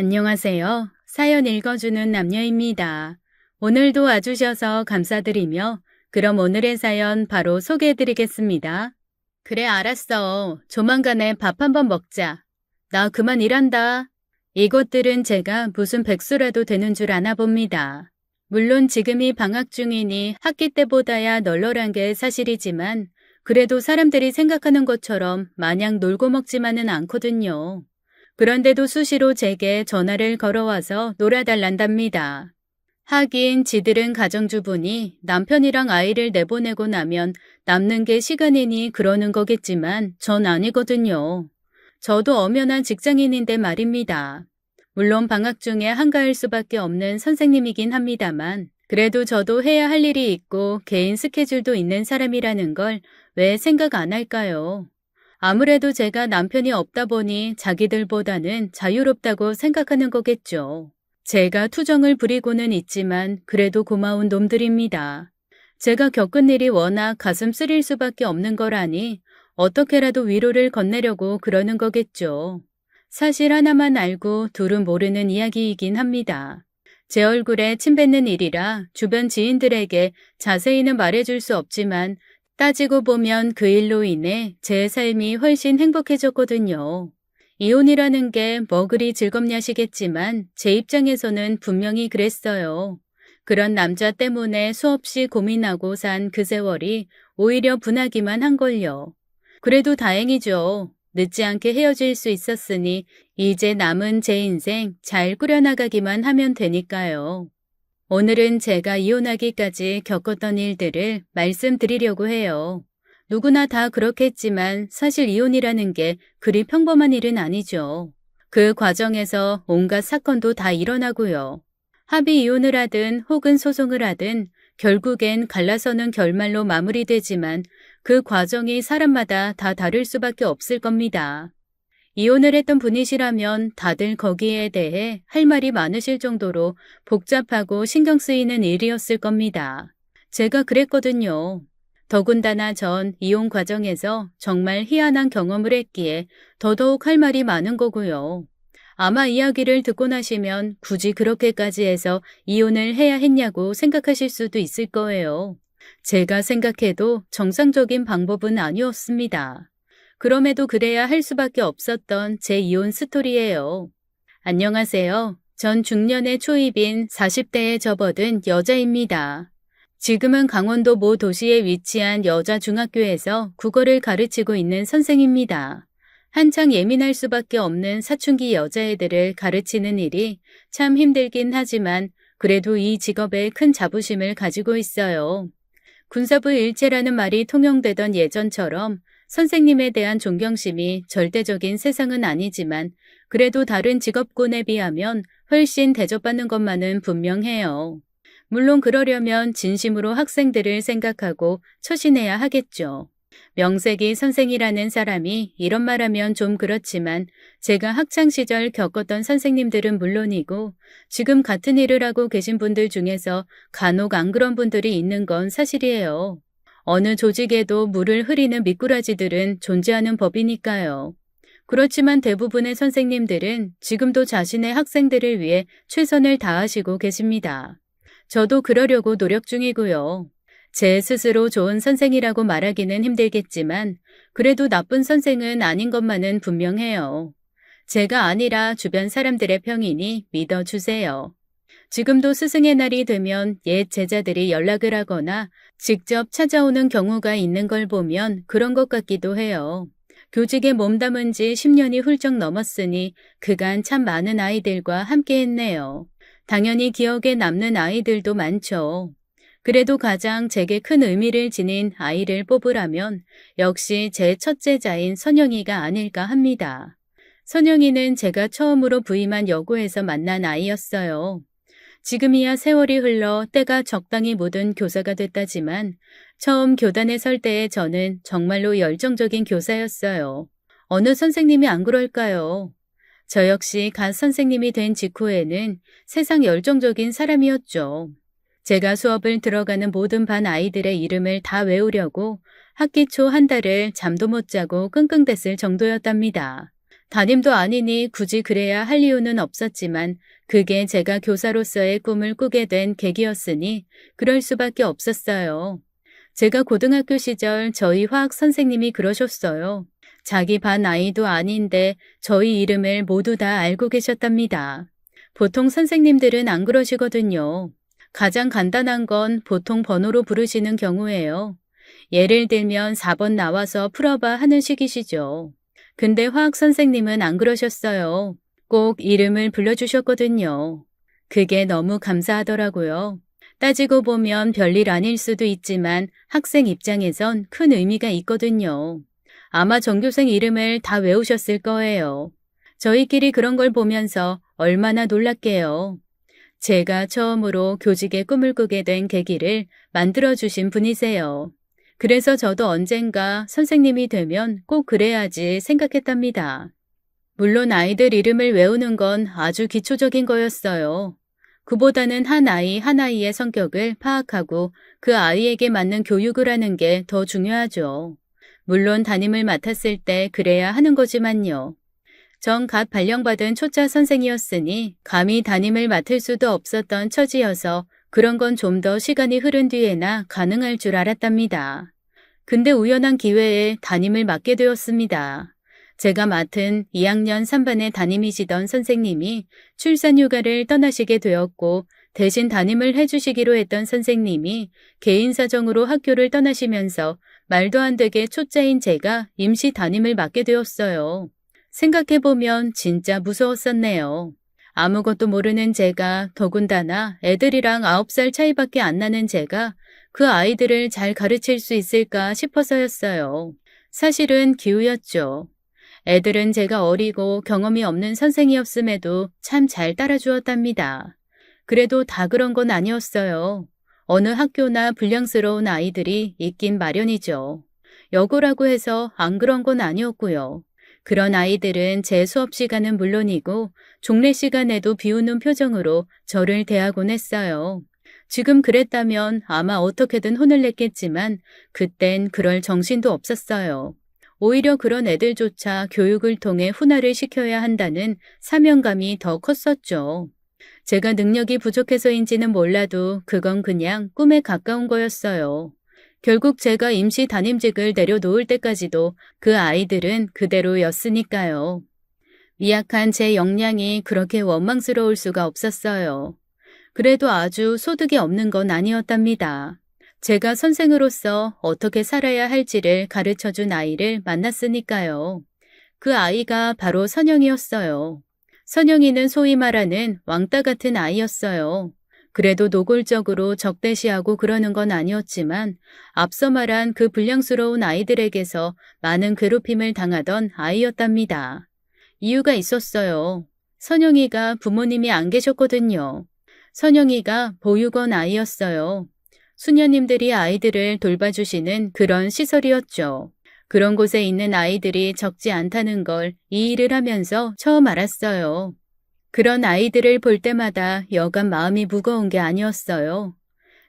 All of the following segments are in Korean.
안녕하세요. 사연 읽어주는 남녀입니다. 오늘도 와주셔서 감사드리며 그럼 오늘의 사연 바로 소개해드리겠습니다. 그래 알았어. 조만간에 밥 한번 먹자. 나 그만 일한다. 이것들은 제가 무슨 백수라도 되는 줄 아나 봅니다. 물론 지금이 방학 중이니 학기 때보다야 널널한 게 사실이지만 그래도 사람들이 생각하는 것처럼 마냥 놀고 먹지만은 않거든요. 그런데도 수시로 제게 전화를 걸어와서 놀아달란답니다. 하긴 지들은 가정주부니 남편이랑 아이를 내보내고 나면 남는 게 시간이니 그러는 거겠지만 전 아니거든요. 저도 엄연한 직장인인데 말입니다. 물론 방학 중에 한가할 수밖에 없는 선생님이긴 합니다만 그래도 저도 해야 할 일이 있고 개인 스케줄도 있는 사람이라는 걸 왜 생각 안 할까요? 아무래도 제가 남편이 없다 보니 자기들보다는 자유롭다고 생각하는 거겠죠. 제가 투정을 부리고는 있지만 그래도 고마운 놈들입니다. 제가 겪은 일이 워낙 가슴 쓰릴 수밖에 없는 거라니 어떻게라도 위로를 건네려고 그러는 거겠죠. 사실 하나만 알고 둘은 모르는 이야기이긴 합니다. 제 얼굴에 침 뱉는 일이라 주변 지인들에게 자세히는 말해줄 수 없지만 따지고 보면 그 일로 인해 제 삶이 훨씬 행복해졌거든요. 이혼이라는 게 뭐 그리 즐겁냐시겠지만 제 입장에서는 분명히 그랬어요. 그런 남자 때문에 수없이 고민하고 산 그 세월이 오히려 분하기만 한걸요. 그래도 다행이죠. 늦지 않게 헤어질 수 있었으니 이제 남은 제 인생 잘 꾸려나가기만 하면 되니까요. 오늘은 제가 이혼하기까지 겪었던 일들을 말씀드리려고 해요. 누구나 다 그렇겠지만 사실 이혼이라는 게 그리 평범한 일은 아니죠. 그 과정에서 온갖 사건도 다 일어나고요. 합의 이혼을 하든 혹은 소송을 하든 결국엔 갈라서는 결말로 마무리되지만 그 과정이 사람마다 다 다를 수밖에 없을 겁니다. 이혼을 했던 분이시라면 다들 거기에 대해 할 말이 많으실 정도로 복잡하고 신경 쓰이는 일이었을 겁니다. 제가 그랬거든요. 더군다나 전 이혼 과정에서 정말 희한한 경험을 했기에 더더욱 할 말이 많은 거고요. 아마 이야기를 듣고 나시면 굳이 그렇게까지 해서 이혼을 해야 했냐고 생각하실 수도 있을 거예요. 제가 생각해도 정상적인 방법은 아니었습니다. 그럼에도 그래야 할 수밖에 없었던 제 이혼 스토리예요. 안녕하세요. 전 중년의 초입인 40대에 접어든 여자입니다. 지금은 강원도 모 도시에 위치한 여자 중학교에서 국어를 가르치고 있는 선생입니다. 한창 예민할 수밖에 없는 사춘기 여자애들을 가르치는 일이 참 힘들긴 하지만 그래도 이 직업에 큰 자부심을 가지고 있어요. 군사부 일체라는 말이 통용되던 예전처럼 선생님에 대한 존경심이 절대적인 세상은 아니지만 그래도 다른 직업군에 비하면 훨씬 대접받는 것만은 분명해요. 물론 그러려면 진심으로 학생들을 생각하고 처신해야 하겠죠. 명색이 선생이라는 사람이 이런 말하면 좀 그렇지만 제가 학창시절 겪었던 선생님들은 물론이고 지금 같은 일을 하고 계신 분들 중에서 간혹 안 그런 분들이 있는 건 사실이에요. 어느 조직에도 물을 흐리는 미꾸라지들은 존재하는 법이니까요. 그렇지만 대부분의 선생님들은 지금도 자신의 학생들을 위해 최선을 다하시고 계십니다. 저도 그러려고 노력 중이고요. 제 스스로 좋은 선생이라고 말하기는 힘들겠지만 그래도 나쁜 선생은 아닌 것만은 분명해요. 제가 아니라 주변 사람들의 평이니 믿어주세요. 지금도 스승의 날이 되면 옛 제자들이 연락을 하거나 직접 찾아오는 경우가 있는 걸 보면 그런 것 같기도 해요. 교직에 몸담은 지 10년이 훌쩍 넘었으니 그간 참 많은 아이들과 함께 했네요. 당연히 기억에 남는 아이들도 많죠. 그래도 가장 제게 큰 의미를 지닌 아이를 뽑으라면 역시 제 첫째자인 선영이가 아닐까 합니다. 선영이는 제가 처음으로 부임한 여고에서 만난 아이였어요. 지금이야 세월이 흘러 때가 적당히 묻은 교사가 됐다지만 처음 교단에 설 때의 저는 정말로 열정적인 교사였어요. 어느 선생님이 안 그럴까요? 저 역시 갓 선생님이 된 직후에는 세상 열정적인 사람이었죠. 제가 수업을 들어가는 모든 반 아이들의 이름을 다 외우려고 학기 초 한 달을 잠도 못 자고 끙끙댔을 정도였답니다. 담임도 아니니 굳이 그래야 할 이유는 없었지만 그게 제가 교사로서의 꿈을 꾸게 된 계기였으니 그럴 수밖에 없었어요. 제가 고등학교 시절 저희 화학 선생님이 그러셨어요. 자기 반 아이도 아닌데 저희 이름을 모두 다 알고 계셨답니다. 보통 선생님들은 안 그러시거든요. 가장 간단한 건 보통 번호로 부르시는 경우예요. 예를 들면 4번 나와서 풀어봐 하는 식이시죠. 근데 화학 선생님은 안 그러셨어요. 꼭 이름을 불러주셨거든요. 그게 너무 감사하더라고요. 따지고 보면 별일 아닐 수도 있지만 학생 입장에선 큰 의미가 있거든요. 아마 전교생 이름을 다 외우셨을 거예요. 저희끼리 그런 걸 보면서 얼마나 놀랐게요. 제가 처음으로 교직의 꿈을 꾸게 된 계기를 만들어주신 분이세요. 그래서 저도 언젠가 선생님이 되면 꼭 그래야지 생각했답니다. 물론 아이들 이름을 외우는 건 아주 기초적인 거였어요. 그보다는 한 아이 한 아이의 성격을 파악하고 그 아이에게 맞는 교육을 하는 게 더 중요하죠. 물론 담임을 맡았을 때 그래야 하는 거지만요. 전 갓 발령받은 초짜 선생이었으니 감히 담임을 맡을 수도 없었던 처지여서 그런 건 좀 더 시간이 흐른 뒤에나 가능할 줄 알았답니다. 근데 우연한 기회에 담임을 맡게 되었습니다. 제가 맡은 2학년 3반의 담임이시던 선생님이 출산휴가를 떠나시게 되었고 대신 담임을 해주시기로 했던 선생님이 개인 사정으로 학교를 떠나시면서 말도 안 되게 초짜인 제가 임시 담임을 맡게 되었어요. 생각해보면 진짜 무서웠었네요. 아무것도 모르는 제가, 더군다나 애들이랑 9살 차이밖에 안 나는 제가 그 아이들을 잘 가르칠 수 있을까 싶어서였어요. 사실은 기우였죠. 애들은 제가 어리고 경험이 없는 선생이었음에도 참 잘 따라주었답니다. 그래도 다 그런 건 아니었어요. 어느 학교나 불량스러운 아이들이 있긴 마련이죠. 여고라고 해서 안 그런 건 아니었고요. 그런 아이들은 제 수업 시간은 물론이고 종례 시간에도 비웃는 표정으로 저를 대하곤 했어요. 지금 그랬다면 아마 어떻게든 혼을 냈겠지만 그땐 그럴 정신도 없었어요. 오히려 그런 애들조차 교육을 통해 훈화를 시켜야 한다는 사명감이 더 컸었죠. 제가 능력이 부족해서인지는 몰라도 그건 그냥 꿈에 가까운 거였어요. 결국 제가 임시 담임직을 내려놓을 때까지도 그 아이들은 그대로였으니까요. 미약한 제 역량이 그렇게 원망스러울 수가 없었어요. 그래도 아주 소득이 없는 건 아니었답니다. 제가 선생으로서 어떻게 살아야 할지를 가르쳐준 아이를 만났으니까요. 그 아이가 바로 선영이었어요. 선영이는 소위 말하는 왕따 같은 아이였어요. 그래도 노골적으로 적대시하고 그러는 건 아니었지만 앞서 말한 그 불량스러운 아이들에게서 많은 괴롭힘을 당하던 아이였답니다. 이유가 있었어요. 선영이가 부모님이 안 계셨거든요. 선영이가 보육원 아이였어요. 수녀님들이 아이들을 돌봐주시는 그런 시설이었죠. 그런 곳에 있는 아이들이 적지 않다는 걸 이 일을 하면서 처음 알았어요. 그런 아이들을 볼 때마다 여간 마음이 무거운 게 아니었어요.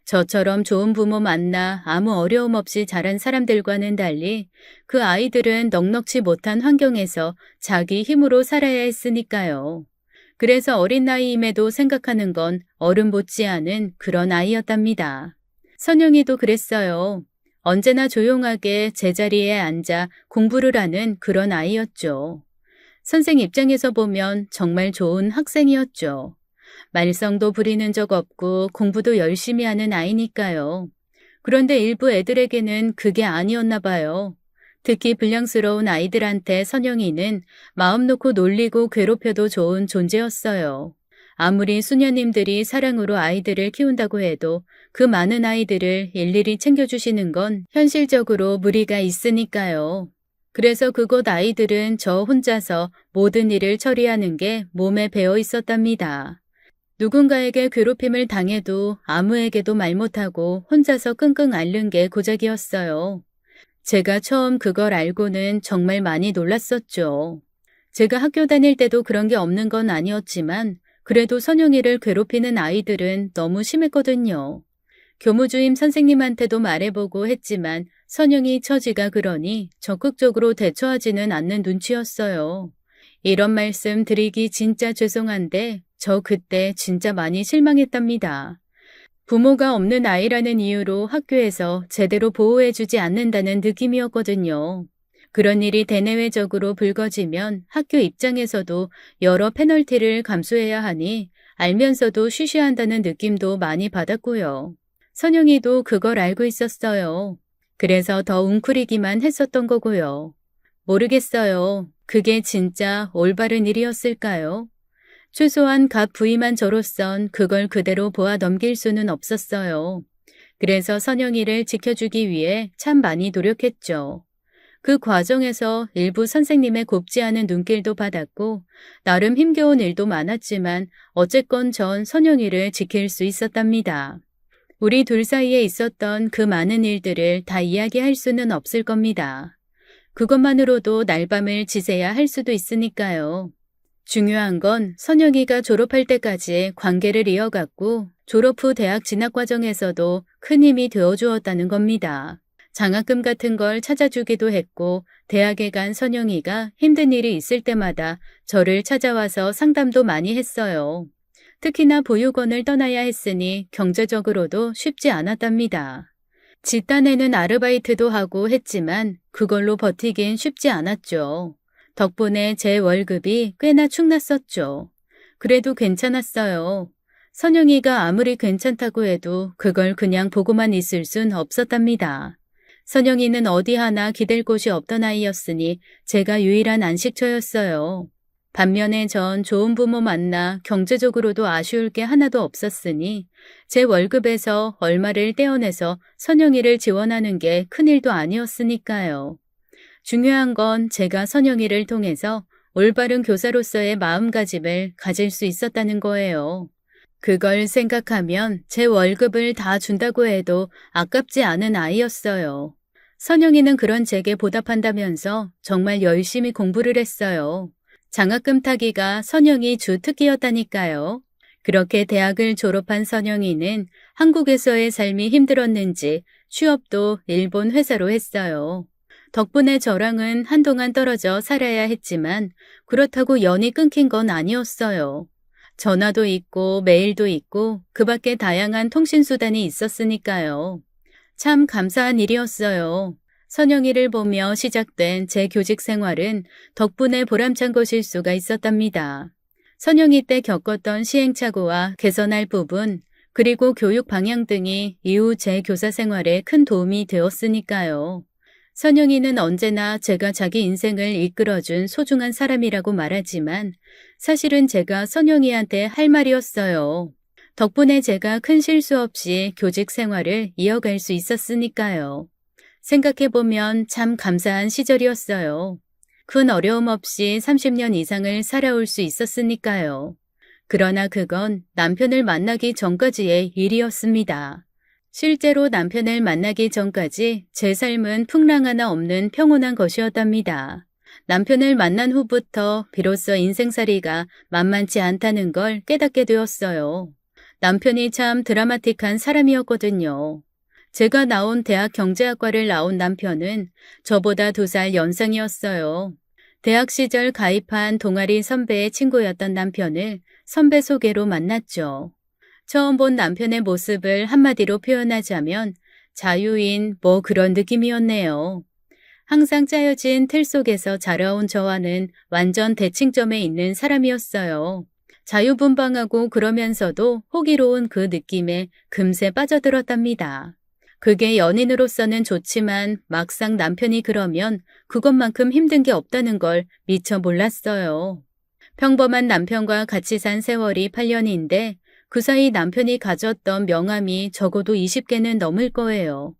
저처럼 좋은 부모 만나 아무 어려움 없이 자란 사람들과는 달리 그 아이들은 넉넉지 못한 환경에서 자기 힘으로 살아야 했으니까요. 그래서 어린 나이임에도 생각하는 건 어른 못지않은 그런 아이였답니다. 선영이도 그랬어요. 언제나 조용하게 제자리에 앉아 공부를 하는 그런 아이였죠. 선생 입장에서 보면 정말 좋은 학생이었죠. 말썽도 부리는 적 없고 공부도 열심히 하는 아이니까요. 그런데 일부 애들에게는 그게 아니었나 봐요. 특히 불량스러운 아이들한테 선영이는 마음 놓고 놀리고 괴롭혀도 좋은 존재였어요. 아무리 수녀님들이 사랑으로 아이들을 키운다고 해도 그 많은 아이들을 일일이 챙겨주시는 건 현실적으로 무리가 있으니까요. 그래서 그곳 아이들은 저 혼자서 모든 일을 처리하는 게 몸에 배어 있었답니다. 누군가에게 괴롭힘을 당해도 아무에게도 말 못하고 혼자서 끙끙 앓는 게 고작이었어요. 제가 처음 그걸 알고는 정말 많이 놀랐었죠. 제가 학교 다닐 때도 그런 게 없는 건 아니었지만 그래도 선영이를 괴롭히는 아이들은 너무 심했거든요. 교무주임 선생님한테도 말해보고 했지만 선영이 처지가 그러니 적극적으로 대처하지는 않는 눈치였어요. 이런 말씀 드리기 진짜 죄송한데 저 그때 진짜 많이 실망했답니다. 부모가 없는 아이라는 이유로 학교에서 제대로 보호해주지 않는다는 느낌이었거든요. 그런 일이 대내외적으로 불거지면 학교 입장에서도 여러 페널티를 감수해야 하니 알면서도 쉬쉬한다는 느낌도 많이 받았고요. 선영이도 그걸 알고 있었어요. 그래서 더 웅크리기만 했었던 거고요. 모르겠어요. 그게 진짜 올바른 일이었을까요? 최소한 갓 부임한 저로선 그걸 그대로 보아 넘길 수는 없었어요. 그래서 선영이를 지켜주기 위해 참 많이 노력했죠. 그 과정에서 일부 선생님의 곱지 않은 눈길도 받았고 나름 힘겨운 일도 많았지만 어쨌건 전 선영이를 지킬 수 있었답니다. 우리 둘 사이에 있었던 그 많은 일들을 다 이야기할 수는 없을 겁니다. 그것만으로도 날밤을 지새야 할 수도 있으니까요. 중요한 건 선영이가 졸업할 때까지 관계를 이어갔고 졸업 후 대학 진학 과정에서도 큰 힘이 되어주었다는 겁니다. 장학금 같은 걸 찾아주기도 했고 대학에 간 선영이가 힘든 일이 있을 때마다 저를 찾아와서 상담도 많이 했어요. 특히나 보육원을 떠나야 했으니 경제적으로도 쉽지 않았답니다. 집단에는 아르바이트도 하고 했지만 그걸로 버티긴 쉽지 않았죠. 덕분에 제 월급이 꽤나 축났었죠. 그래도 괜찮았어요. 선영이가 아무리 괜찮다고 해도 그걸 그냥 보고만 있을 순 없었답니다. 선영이는 어디 하나 기댈 곳이 없던 아이였으니 제가 유일한 안식처였어요. 반면에 전 좋은 부모 만나 경제적으로도 아쉬울 게 하나도 없었으니 제 월급에서 얼마를 떼어내서 선영이를 지원하는 게 큰일도 아니었으니까요. 중요한 건 제가 선영이를 통해서 올바른 교사로서의 마음가짐을 가질 수 있었다는 거예요. 그걸 생각하면 제 월급을 다 준다고 해도 아깝지 않은 아이였어요. 선영이는 그런 제게 보답한다면서 정말 열심히 공부를 했어요. 장학금 타기가 선영이 주 특기였다니까요. 그렇게 대학을 졸업한 선영이는 한국에서의 삶이 힘들었는지 취업도 일본 회사로 했어요. 덕분에 저랑은 한동안 떨어져 살아야 했지만 그렇다고 연이 끊긴 건 아니었어요. 전화도 있고 메일도 있고 그 밖에 다양한 통신수단이 있었으니까요. 참 감사한 일이었어요. 선영이를 보며 시작된 제 교직 생활은 덕분에 보람찬 것일 수가 있었답니다. 선영이 때 겪었던 시행착오와 개선할 부분, 그리고 교육 방향 등이 이후 제 교사 생활에 큰 도움이 되었으니까요. 선영이는 언제나 제가 자기 인생을 이끌어준 소중한 사람이라고 말하지만 사실은 제가 선영이한테 할 말이었어요. 덕분에 제가 큰 실수 없이 교직 생활을 이어갈 수 있었으니까요. 생각해보면 참 감사한 시절이었어요. 큰 어려움 없이 30년 이상을 살아올 수 있었으니까요. 그러나 그건 남편을 만나기 전까지의 일이었습니다. 실제로 남편을 만나기 전까지 제 삶은 풍랑 하나 없는 평온한 것이었답니다. 남편을 만난 후부터 비로소 인생살이가 만만치 않다는 걸 깨닫게 되었어요. 남편이 참 드라마틱한 사람이었거든요. 제가 나온 대학 경제학과를 나온 남편은 저보다 2살 연상이었어요. 대학 시절 가입한 동아리 선배의 친구였던 남편을 선배 소개로 만났죠. 처음 본 남편의 모습을 한마디로 표현하자면 자유인 뭐 그런 느낌이었네요. 항상 짜여진 틀 속에서 자라온 저와는 완전 대칭점에 있는 사람이었어요. 자유분방하고 그러면서도 호기로운 그 느낌에 금세 빠져들었답니다. 그게 연인으로서는 좋지만 막상 남편이 그러면 그것만큼 힘든 게 없다는 걸 미처 몰랐어요. 평범한 남편과 같이 산 세월이 8년인데 그 사이 남편이 가졌던 명함이 적어도 20개는 넘을 거예요.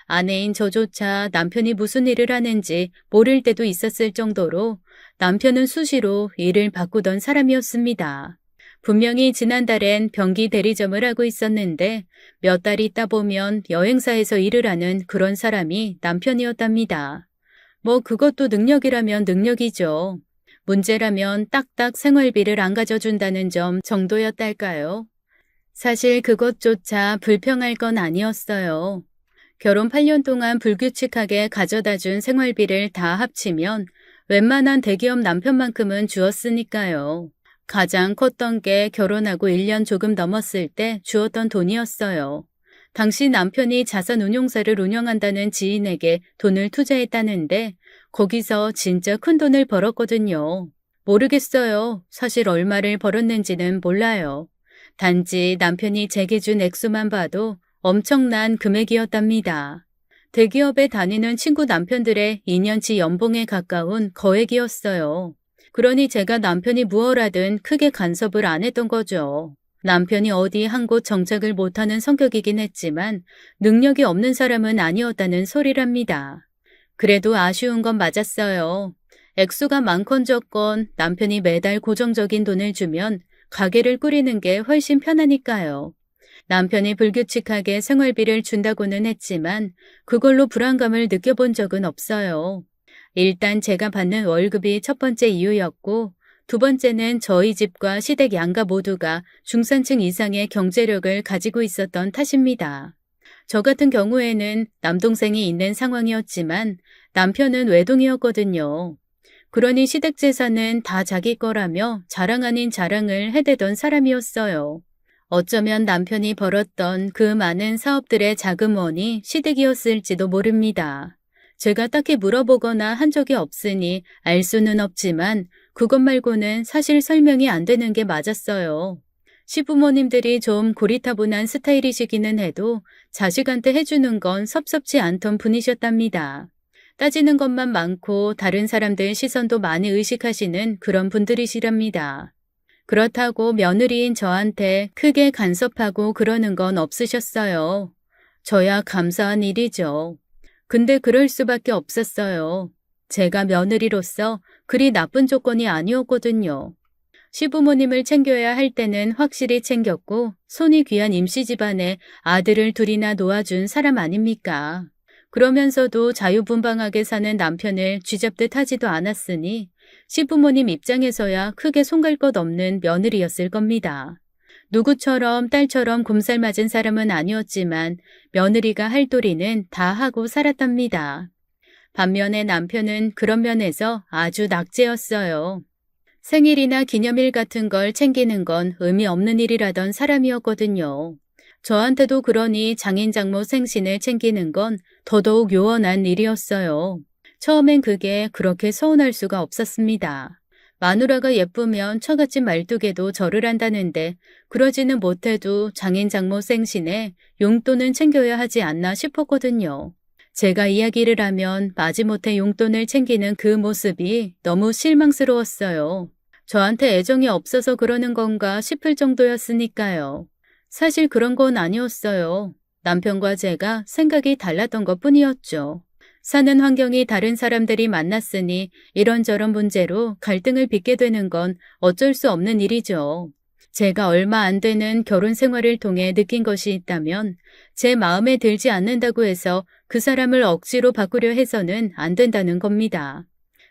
아내인 저조차 남편이 무슨 일을 하는지 모를 때도 있었을 정도로 남편은 수시로 일을 바꾸던 사람이었습니다. 분명히 지난달엔 변기 대리점을 하고 있었는데 몇 달 있다 보면 여행사에서 일을 하는 그런 사람이 남편이었답니다. 뭐 그것도 능력이라면 능력이죠. 문제라면 딱딱 생활비를 안 가져준다는 점 정도였달까요? 사실 그것조차 불평할 건 아니었어요. 결혼 8년 동안 불규칙하게 가져다 준 생활비를 다 합치면 웬만한 대기업 남편만큼은 주었으니까요. 가장 컸던 게 결혼하고 1년 조금 넘었을 때 주었던 돈이었어요. 당시 남편이 자산운용사를 운영한다는 지인에게 돈을 투자했다는데 거기서 진짜 큰 돈을 벌었거든요. 모르겠어요. 사실 얼마를 벌었는지는 몰라요. 단지 남편이 제게 준 액수만 봐도 엄청난 금액이었답니다. 대기업에 다니는 친구 남편들의 2년치 연봉에 가까운 거액이었어요. 그러니 제가 남편이 무얼 하든 크게 간섭을 안 했던 거죠. 남편이 어디 한 곳 정착을 못하는 성격이긴 했지만 능력이 없는 사람은 아니었다는 소리랍니다. 그래도 아쉬운 건 맞았어요. 액수가 많건 적건 남편이 매달 고정적인 돈을 주면 가게를 꾸리는 게 훨씬 편하니까요. 남편이 불규칙하게 생활비를 준다고는 했지만 그걸로 불안감을 느껴본 적은 없어요. 일단 제가 받는 월급이 첫 번째 이유였고 두 번째는 저희 집과 시댁 양가 모두가 중산층 이상의 경제력을 가지고 있었던 탓입니다. 저 같은 경우에는 남동생이 있는 상황이었지만 남편은 외동이었거든요. 그러니 시댁 재산은 다 자기 거라며 자랑 아닌 자랑을 해대던 사람이었어요. 어쩌면 남편이 벌었던 그 많은 사업들의 자금원이 시댁이었을지도 모릅니다. 제가 딱히 물어보거나 한 적이 없으니 알 수는 없지만 그것 말고는 사실 설명이 안 되는 게 맞았어요. 시부모님들이 좀 고리타분한 스타일이시기는 해도 자식한테 해주는 건 섭섭지 않던 분이셨답니다. 따지는 것만 많고 다른 사람들 시선도 많이 의식하시는 그런 분들이시랍니다. 그렇다고 며느리인 저한테 크게 간섭하고 그러는 건 없으셨어요. 저야 감사한 일이죠. 근데 그럴 수밖에 없었어요. 제가 며느리로서 그리 나쁜 조건이 아니었거든요. 시부모님을 챙겨야 할 때는 확실히 챙겼고 손이 귀한 임시 집안에 아들을 둘이나 놓아준 사람 아닙니까? 그러면서도 자유분방하게 사는 남편을 쥐잡듯 하지도 않았으니 시부모님 입장에서야 크게 손갈 것 없는 며느리였을 겁니다. 누구처럼 딸처럼 곰살 맞은 사람은 아니었지만 며느리가 할 도리는 다 하고 살았답니다. 반면에 남편은 그런 면에서 아주 낙제였어요. 생일이나 기념일 같은 걸 챙기는 건 의미 없는 일이라던 사람이었거든요. 저한테도 그러니 장인 장모 생신을 챙기는 건 더더욱 요원한 일이었어요. 처음엔 그게 그렇게 서운할 수가 없었습니다. 마누라가 예쁘면 처갓집 말뚝에도 절을 한다는데 그러지는 못해도 장인 장모 생신에 용돈은 챙겨야 하지 않나 싶었거든요. 제가 이야기를 하면 마지못해 용돈을 챙기는 그 모습이 너무 실망스러웠어요. 저한테 애정이 없어서 그러는 건가 싶을 정도였으니까요. 사실 그런 건 아니었어요. 남편과 제가 생각이 달랐던 것 뿐이었죠. 사는 환경이 다른 사람들이 만났으니 이런저런 문제로 갈등을 빚게 되는 건 어쩔 수 없는 일이죠. 제가 얼마 안 되는 결혼 생활을 통해 느낀 것이 있다면 제 마음에 들지 않는다고 해서 그 사람을 억지로 바꾸려 해서는 안 된다는 겁니다.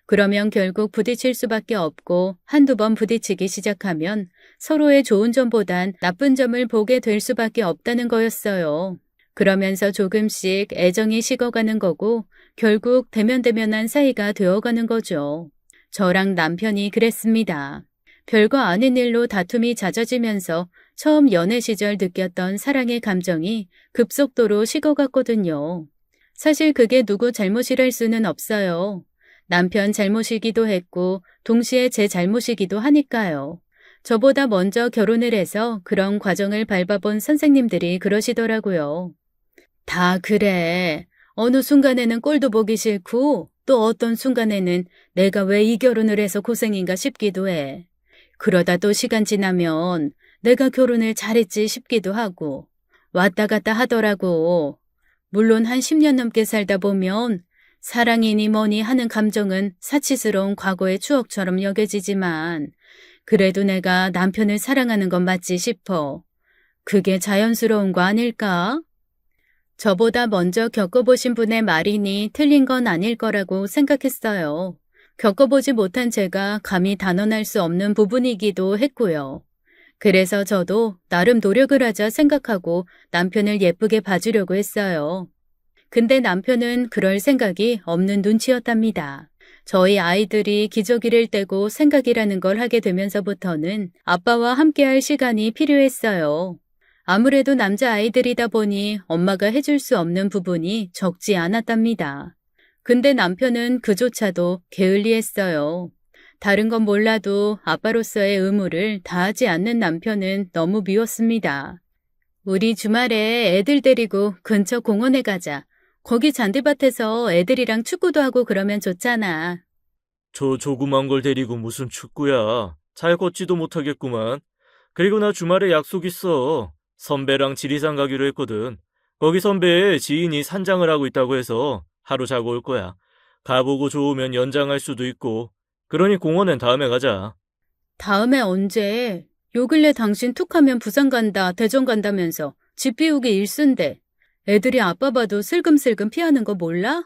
그러면 결국 부딪힐 수밖에 없고 한두 번 부딪히기 시작하면 서로의 좋은 점보단 나쁜 점을 보게 될 수밖에 없다는 거였어요. 그러면서 조금씩 애정이 식어가는 거고 결국 대면대면한 사이가 되어가는 거죠. 저랑 남편이 그랬습니다. 별거 아닌 일로 다툼이 잦아지면서 처음 연애 시절 느꼈던 사랑의 감정이 급속도로 식어갔거든요. 사실 그게 누구 잘못이랄 수는 없어요. 남편 잘못이기도 했고 동시에 제 잘못이기도 하니까요. 저보다 먼저 결혼을 해서 그런 과정을 밟아본 선생님들이 그러시더라고요. 다 그래. 어느 순간에는 꼴도 보기 싫고 또 어떤 순간에는 내가 왜 이 결혼을 해서 고생인가 싶기도 해. 그러다 또 시간 지나면 내가 결혼을 잘했지 싶기도 하고 왔다 갔다 하더라고. 물론 한 10년 넘게 살다 보면 사랑이니 뭐니 하는 감정은 사치스러운 과거의 추억처럼 여겨지지만 그래도 내가 남편을 사랑하는 건 맞지 싶어. 그게 자연스러운 거 아닐까? 저보다 먼저 겪어보신 분의 말이니 틀린 건 아닐 거라고 생각했어요. 겪어보지 못한 제가 감히 단언할 수 없는 부분이기도 했고요. 그래서 저도 나름 노력을 하자 생각하고 남편을 예쁘게 봐주려고 했어요. 근데 남편은 그럴 생각이 없는 눈치였답니다. 저희 아이들이 기저귀를 떼고 생각이라는 걸 하게 되면서부터는 아빠와 함께할 시간이 필요했어요. 아무래도 남자아이들이다 보니 엄마가 해줄 수 없는 부분이 적지 않았답니다. 근데 남편은 그조차도 게을리했어요. 다른 건 몰라도 아빠로서의 의무를 다하지 않는 남편은 너무 미웠습니다. 우리 주말에 애들 데리고 근처 공원에 가자. 거기 잔디밭에서 애들이랑 축구도 하고 그러면 좋잖아. 저 조그만 걸 데리고 무슨 축구야. 잘 걷지도 못하겠구만. 그리고 나 주말에 약속 있어. 선배랑 지리산 가기로 했거든. 거기 선배의 지인이 산장을 하고 있다고 해서 하루 자고 올 거야. 가보고 좋으면 연장할 수도 있고. 그러니 공원엔 다음에 가자. 다음에 언제? 요 근래 당신 툭하면 부산 간다, 대전 간다면서 집 비우기 일순데. 애들이 아빠 봐도 슬금슬금 피하는 거 몰라?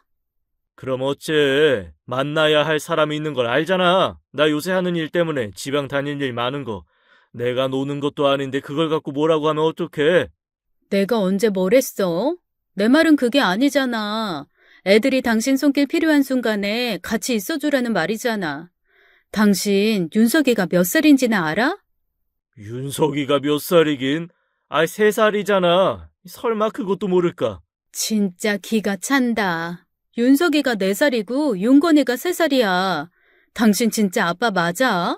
그럼 어째? 만나야 할 사람이 있는 걸 알잖아. 나 요새 하는 일 때문에 지방 다닐 일 많은 거. 내가 노는 것도 아닌데 그걸 갖고 뭐라고 하면 어떡해? 내가 언제 뭘 했어? 내 말은 그게 아니잖아. 애들이 당신 손길 필요한 순간에 같이 있어주라는 말이잖아. 당신 윤석이가 몇 살인지는 알아? 윤석이가 몇 살이긴? 아이, 3살이잖아. 설마 그것도 모를까? 진짜 기가 찬다. 윤석이가 4살이고 윤건이가 3살이야. 당신 진짜 아빠 맞아?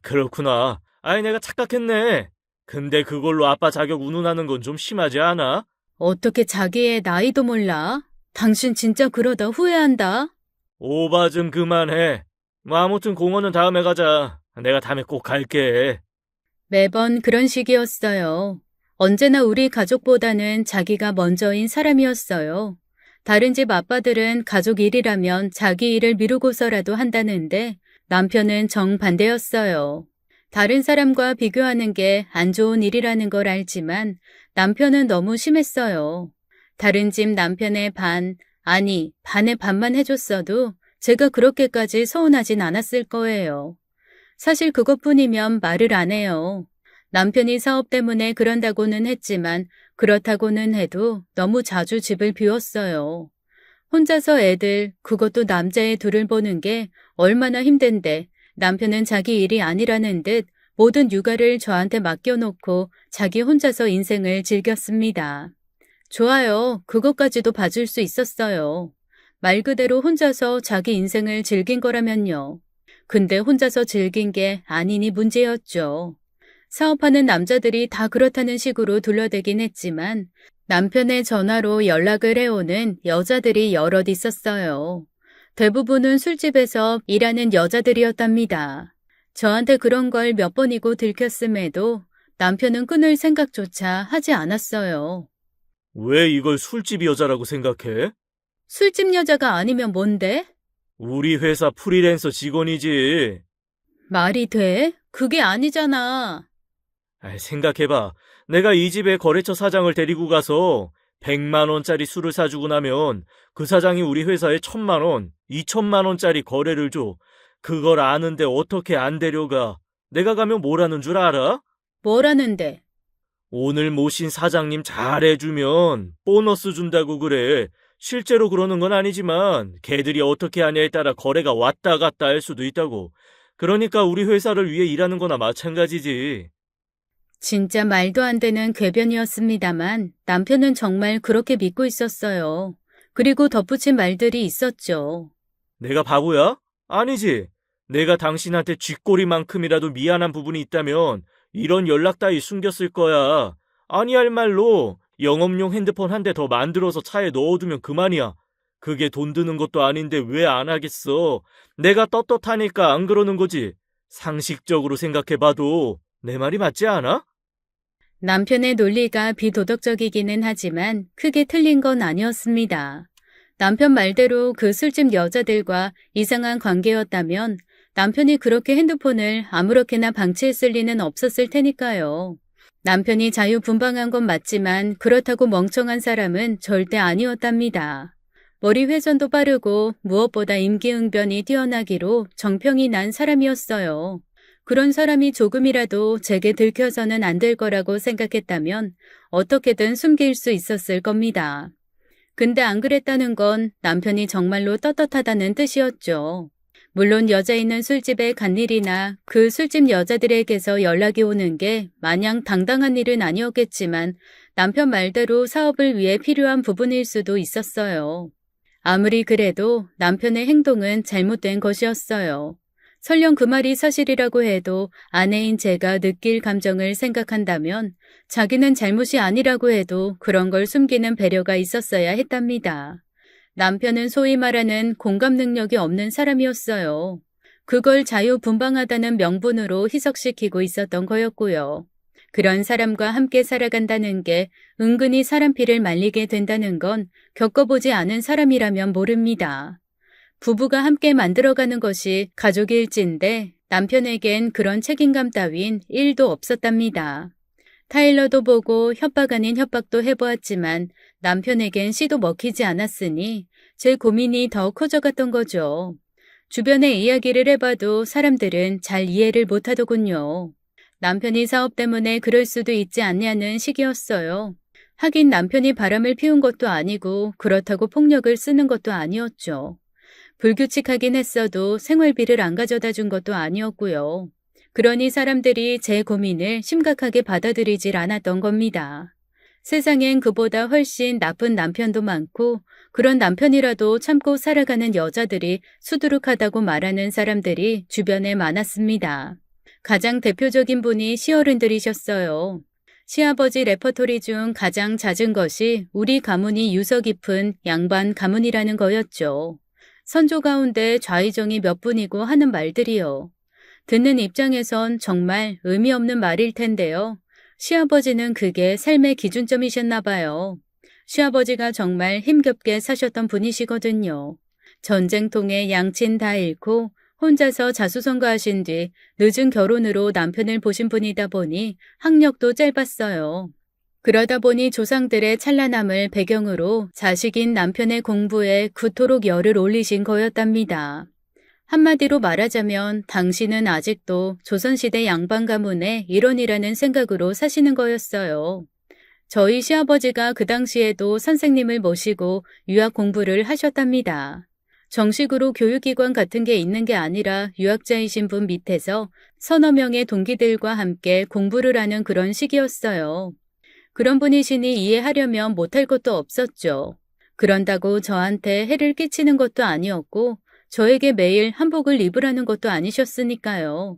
그렇구나. 아이, 내가 착각했네. 근데 그걸로 아빠 자격 운운하는 건 좀 심하지 않아? 어떻게 자기의 나이도 몰라? 당신 진짜 그러다 후회한다. 오바 좀 그만해. 뭐 아무튼 공원은 다음에 가자. 내가 다음에 꼭 갈게. 매번 그런 식이었어요. 언제나 우리 가족보다는 자기가 먼저인 사람이었어요. 다른 집 아빠들은 가족 일이라면 자기 일을 미루고서라도 한다는데 남편은 정반대였어요. 다른 사람과 비교하는 게 안 좋은 일이라는 걸 알지만 남편은 너무 심했어요. 다른 집 남편의 아니, 반의 반만 해줬어도 제가 그렇게까지 서운하진 않았을 거예요. 사실 그것뿐이면 말을 안 해요. 남편이 사업 때문에 그런다고는 했지만 그렇다고는 해도 너무 자주 집을 비웠어요. 혼자서 애들, 그것도 남자애 둘을 보는 게 얼마나 힘든데 남편은 자기 일이 아니라는 듯 모든 육아를 저한테 맡겨놓고 자기 혼자서 인생을 즐겼습니다. 좋아요. 그것까지도 봐줄 수 있었어요. 말 그대로 혼자서 자기 인생을 즐긴 거라면요. 근데 혼자서 즐긴 게 아니니 문제였죠. 사업하는 남자들이 다 그렇다는 식으로 둘러대긴 했지만 남편의 전화로 연락을 해오는 여자들이 여럿 있었어요. 대부분은 술집에서 일하는 여자들이었답니다. 저한테 그런 걸 몇 번이고 들켰음에도 남편은 끊을 생각조차 하지 않았어요. 왜 이걸 술집 여자라고 생각해? 술집 여자가 아니면 뭔데? 우리 회사 프리랜서 직원이지. 말이 돼? 그게 아니잖아. 생각해봐. 내가 이 집에 거래처 사장을 데리고 가서 100만 원짜리 술을 사주고 나면 그 사장이 우리 회사에 1000만 원, 2000만 원짜리 거래를 줘. 그걸 아는데 어떻게 안 데려가? 내가 가면 뭐라는 줄 알아? 뭐라는데? 오늘 모신 사장님 잘해주면 보너스 준다고 그래. 실제로 그러는 건 아니지만 걔들이 어떻게 하냐에 따라 거래가 왔다 갔다 할 수도 있다고. 그러니까 우리 회사를 위해 일하는 거나 마찬가지지. 진짜 말도 안 되는 궤변이었습니다만 남편은 정말 그렇게 믿고 있었어요. 그리고 덧붙인 말들이 있었죠. 내가 바보야? 아니지. 내가 당신한테 쥐꼬리만큼이라도 미안한 부분이 있다면 이런 연락 따위 숨겼을 거야. 아니할 말로 영업용 핸드폰 한 대 더 만들어서 차에 넣어두면 그만이야. 그게 돈 드는 것도 아닌데 왜 안 하겠어? 내가 떳떳하니까 안 그러는 거지. 상식적으로 생각해봐도 내 말이 맞지 않아? 남편의 논리가 비도덕적이기는 하지만 크게 틀린 건 아니었습니다. 남편 말대로 그 술집 여자들과 이상한 관계였다면 남편이 그렇게 핸드폰을 아무렇게나 방치했을 리는 없었을 테니까요. 남편이 자유분방한 건 맞지만 그렇다고 멍청한 사람은 절대 아니었답니다. 머리 회전도 빠르고 무엇보다 임기응변이 뛰어나기로 정평이 난 사람이었어요. 그런 사람이 조금이라도 제게 들켜서는 안 될 거라고 생각했다면 어떻게든 숨길 수 있었을 겁니다. 근데 안 그랬다는 건 남편이 정말로 떳떳하다는 뜻이었죠. 물론 여자 있는 술집에 간 일이나 그 술집 여자들에게서 연락이 오는 게 마냥 당당한 일은 아니었겠지만 남편 말대로 사업을 위해 필요한 부분일 수도 있었어요. 아무리 그래도 남편의 행동은 잘못된 것이었어요. 설령 그 말이 사실이라고 해도 아내인 제가 느낄 감정을 생각한다면 자기는 잘못이 아니라고 해도 그런 걸 숨기는 배려가 있었어야 했답니다. 남편은 소위 말하는 공감 능력이 없는 사람이었어요. 그걸 자유분방하다는 명분으로 희석시키고 있었던 거였고요. 그런 사람과 함께 살아간다는 게 은근히 사람 피를 말리게 된다는 건 겪어보지 않은 사람이라면 모릅니다. 부부가 함께 만들어가는 것이 가족일지인데 남편에겐 그런 책임감 따윈 1도 없었답니다. 타일러도 보고 협박 아닌 협박도 해보았지만 남편에겐 씨도 먹히지 않았으니 제 고민이 더 커져갔던 거죠. 주변에 이야기를 해봐도 사람들은 잘 이해를 못하더군요. 남편이 사업 때문에 그럴 수도 있지 않냐는 식이었어요. 하긴 남편이 바람을 피운 것도 아니고 그렇다고 폭력을 쓰는 것도 아니었죠. 불규칙하긴 했어도 생활비를 안 가져다 준 것도 아니었고요. 그러니 사람들이 제 고민을 심각하게 받아들이질 않았던 겁니다. 세상엔 그보다 훨씬 나쁜 남편도 많고 그런 남편이라도 참고 살아가는 여자들이 수두룩하다고 말하는 사람들이 주변에 많았습니다. 가장 대표적인 분이 시어른들이셨어요. 시아버지 레퍼토리 중 가장 잦은 것이 우리 가문이 유서 깊은 양반 가문이라는 거였죠. 선조 가운데 좌의정이 몇 분이고 하는 말들이요. 듣는 입장에선 정말 의미 없는 말일 텐데요. 시아버지는 그게 삶의 기준점이셨나 봐요. 시아버지가 정말 힘겹게 사셨던 분이시거든요. 전쟁통에 양친 다 잃고 혼자서 자수성가하신 뒤 늦은 결혼으로 남편을 보신 분이다 보니 학력도 짧았어요. 그러다 보니 조상들의 찬란함을 배경으로 자식인 남편의 공부에 그토록 열을 올리신 거였답니다. 한마디로 말하자면 당신은 아직도 조선시대 양반 가문의 일원이라는 생각으로 사시는 거였어요. 저희 시아버지가 그 당시에도 선생님을 모시고 유학 공부를 하셨답니다. 정식으로 교육기관 같은 게 있는 게 아니라 유학자이신 분 밑에서 서너 명의 동기들과 함께 공부를 하는 그런 시기였어요. 그런 분이시니 이해하려면 못할 것도 없었죠. 그런다고 저한테 해를 끼치는 것도 아니었고 저에게 매일 한복을 입으라는 것도 아니셨으니까요.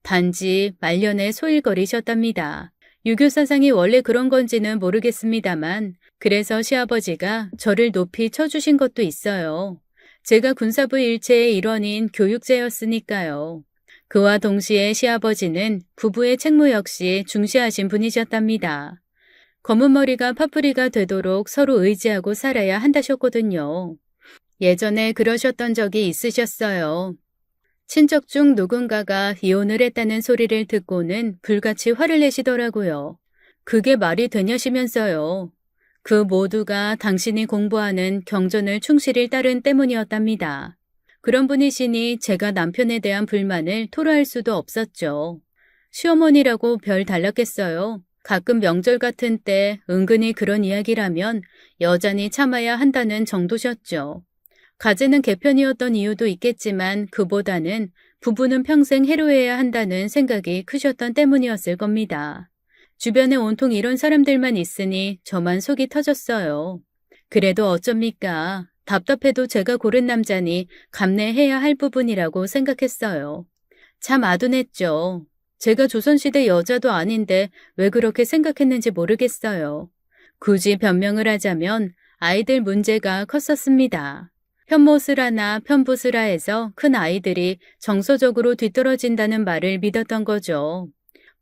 단지 말년에 소일거리셨답니다. 유교 사상이 원래 그런 건지는 모르겠습니다만 그래서 시아버지가 저를 높이 쳐주신 것도 있어요. 제가 군사부 일체의 일원인 교육제였으니까요. 그와 동시에 시아버지는 부부의 책무 역시 중시하신 분이셨답니다. 검은 머리가 파뿌리가 되도록 서로 의지하고 살아야 한다셨거든요. 예전에 그러셨던 적이 있으셨어요. 친척 중 누군가가 이혼을 했다는 소리를 듣고는 불같이 화를 내시더라고요. 그게 말이 되냐시면서요. 그 모두가 당신이 공부하는 경전을 충실히 따른 때문이었답니다. 그런 분이시니 제가 남편에 대한 불만을 토로할 수도 없었죠. 시어머니라고 별 달랐겠어요. 가끔 명절 같은 때 은근히 그런 이야기라면 여전히 참아야 한다는 정도셨죠. 가제는 개편이었던 이유도 있겠지만 그보다는 부부는 평생 해로해야 한다는 생각이 크셨던 때문이었을 겁니다. 주변에 온통 이런 사람들만 있으니 저만 속이 터졌어요. 그래도 어쩝니까? 답답해도 제가 고른 남자니 감내해야 할 부분이라고 생각했어요. 참 아둔했죠. 제가 조선시대 여자도 아닌데 왜 그렇게 생각했는지 모르겠어요. 굳이 변명을 하자면 아이들 문제가 컸었습니다. 편모스라나 편부스라에서 큰 아이들이 정서적으로 뒤떨어진다는 말을 믿었던 거죠.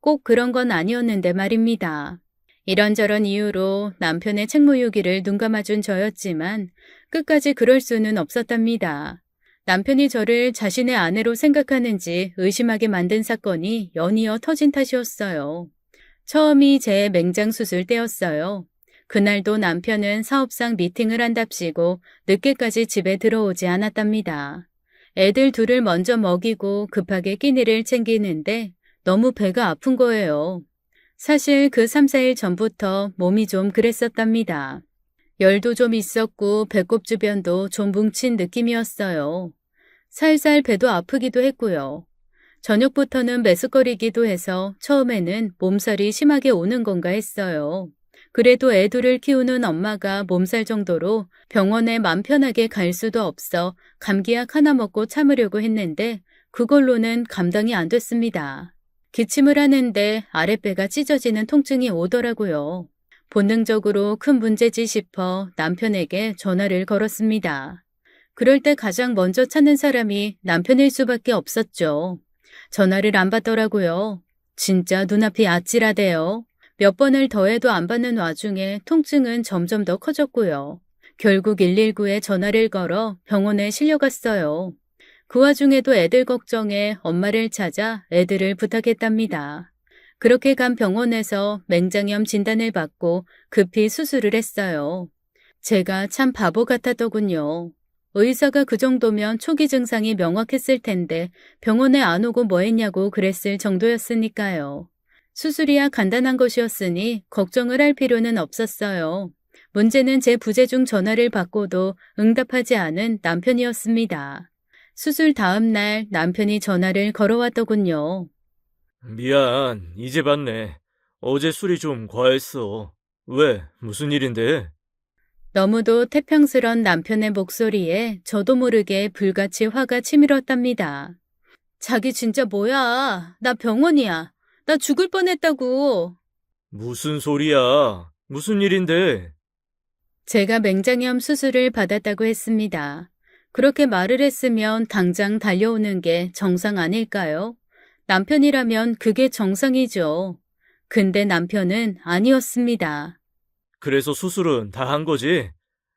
꼭 그런 건 아니었는데 말입니다. 이런저런 이유로 남편의 책무유기를 눈감아준 저였지만 끝까지 그럴 수는 없었답니다. 남편이 저를 자신의 아내로 생각하는지 의심하게 만든 사건이 연이어 터진 탓이었어요. 처음이 제 맹장수술 때였어요. 그날도 남편은 사업상 미팅을 한답시고 늦게까지 집에 들어오지 않았답니다. 애들 둘을 먼저 먹이고 급하게 끼니를 챙기는데 너무 배가 아픈 거예요. 사실 그 3, 4일 전부터 몸이 좀 그랬었답니다. 열도 좀 있었고 배꼽 주변도 좀 뭉친 느낌이었어요. 살살 배도 아프기도 했고요. 저녁부터는 메스꺼리기도 해서 처음에는 몸살이 심하게 오는 건가 했어요. 그래도 애 둘을 키우는 엄마가 몸살 정도로 병원에 맘 편하게 갈 수도 없어 감기약 하나 먹고 참으려고 했는데 그걸로는 감당이 안 됐습니다. 기침을 하는데 아랫배가 찢어지는 통증이 오더라고요. 본능적으로 큰 문제지 싶어 남편에게 전화를 걸었습니다. 그럴 때 가장 먼저 찾는 사람이 남편일 수밖에 없었죠. 전화를 안 받더라고요. 진짜 눈앞이 아찔하대요. 몇 번을 더해도 안 받는 와중에 통증은 점점 더 커졌고요. 결국 119에 전화를 걸어 병원에 실려갔어요. 그 와중에도 애들 걱정에 엄마를 찾아 애들을 부탁했답니다. 그렇게 간 병원에서 맹장염 진단을 받고 급히 수술을 했어요. 제가 참 바보 같았더군요. 의사가 그 정도면 초기 증상이 명확했을 텐데 병원에 안 오고 뭐 했냐고 그랬을 정도였으니까요. 수술이야 간단한 것이었으니 걱정을 할 필요는 없었어요. 문제는 제 부재 중 전화를 받고도 응답하지 않은 남편이었습니다. 수술 다음 날 남편이 전화를 걸어왔더군요. 미안, 이제 봤네. 어제 술이 좀 과했어. 왜? 무슨 일인데? 너무도 태평스런 남편의 목소리에 저도 모르게 불같이 화가 치밀었답니다. 자기 진짜 뭐야? 나 병원이야. 나 죽을 뻔했다고. 무슨 소리야? 무슨 일인데? 제가 맹장염 수술을 받았다고 했습니다. 그렇게 말을 했으면 당장 달려오는 게 정상 아닐까요? 남편이라면 그게 정상이죠. 근데 남편은 아니었습니다. 그래서 수술은 다 한 거지?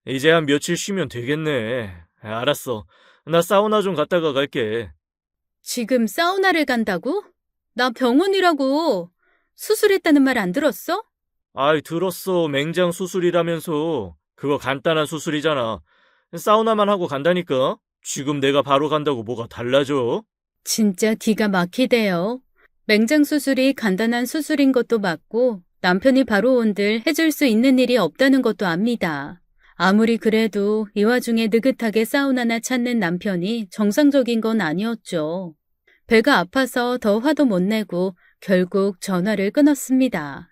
이제 한 며칠 쉬면 되겠네. 알았어. 나 사우나 좀 갔다가 갈게. 지금 사우나를 간다고? 나 병원이라고. 수술했다는 말 안 들었어? 아이, 들었어. 맹장 수술이라면서. 그거 간단한 수술이잖아. 사우나만 하고 간다니까? 지금 내가 바로 간다고 뭐가 달라져? 진짜 기가 막히대요. 맹장 수술이 간단한 수술인 것도 맞고 남편이 바로 온들 해줄 수 있는 일이 없다는 것도 압니다. 아무리 그래도 이 와중에 느긋하게 사우나나 찾는 남편이 정상적인 건 아니었죠. 배가 아파서 더 화도 못 내고 결국 전화를 끊었습니다.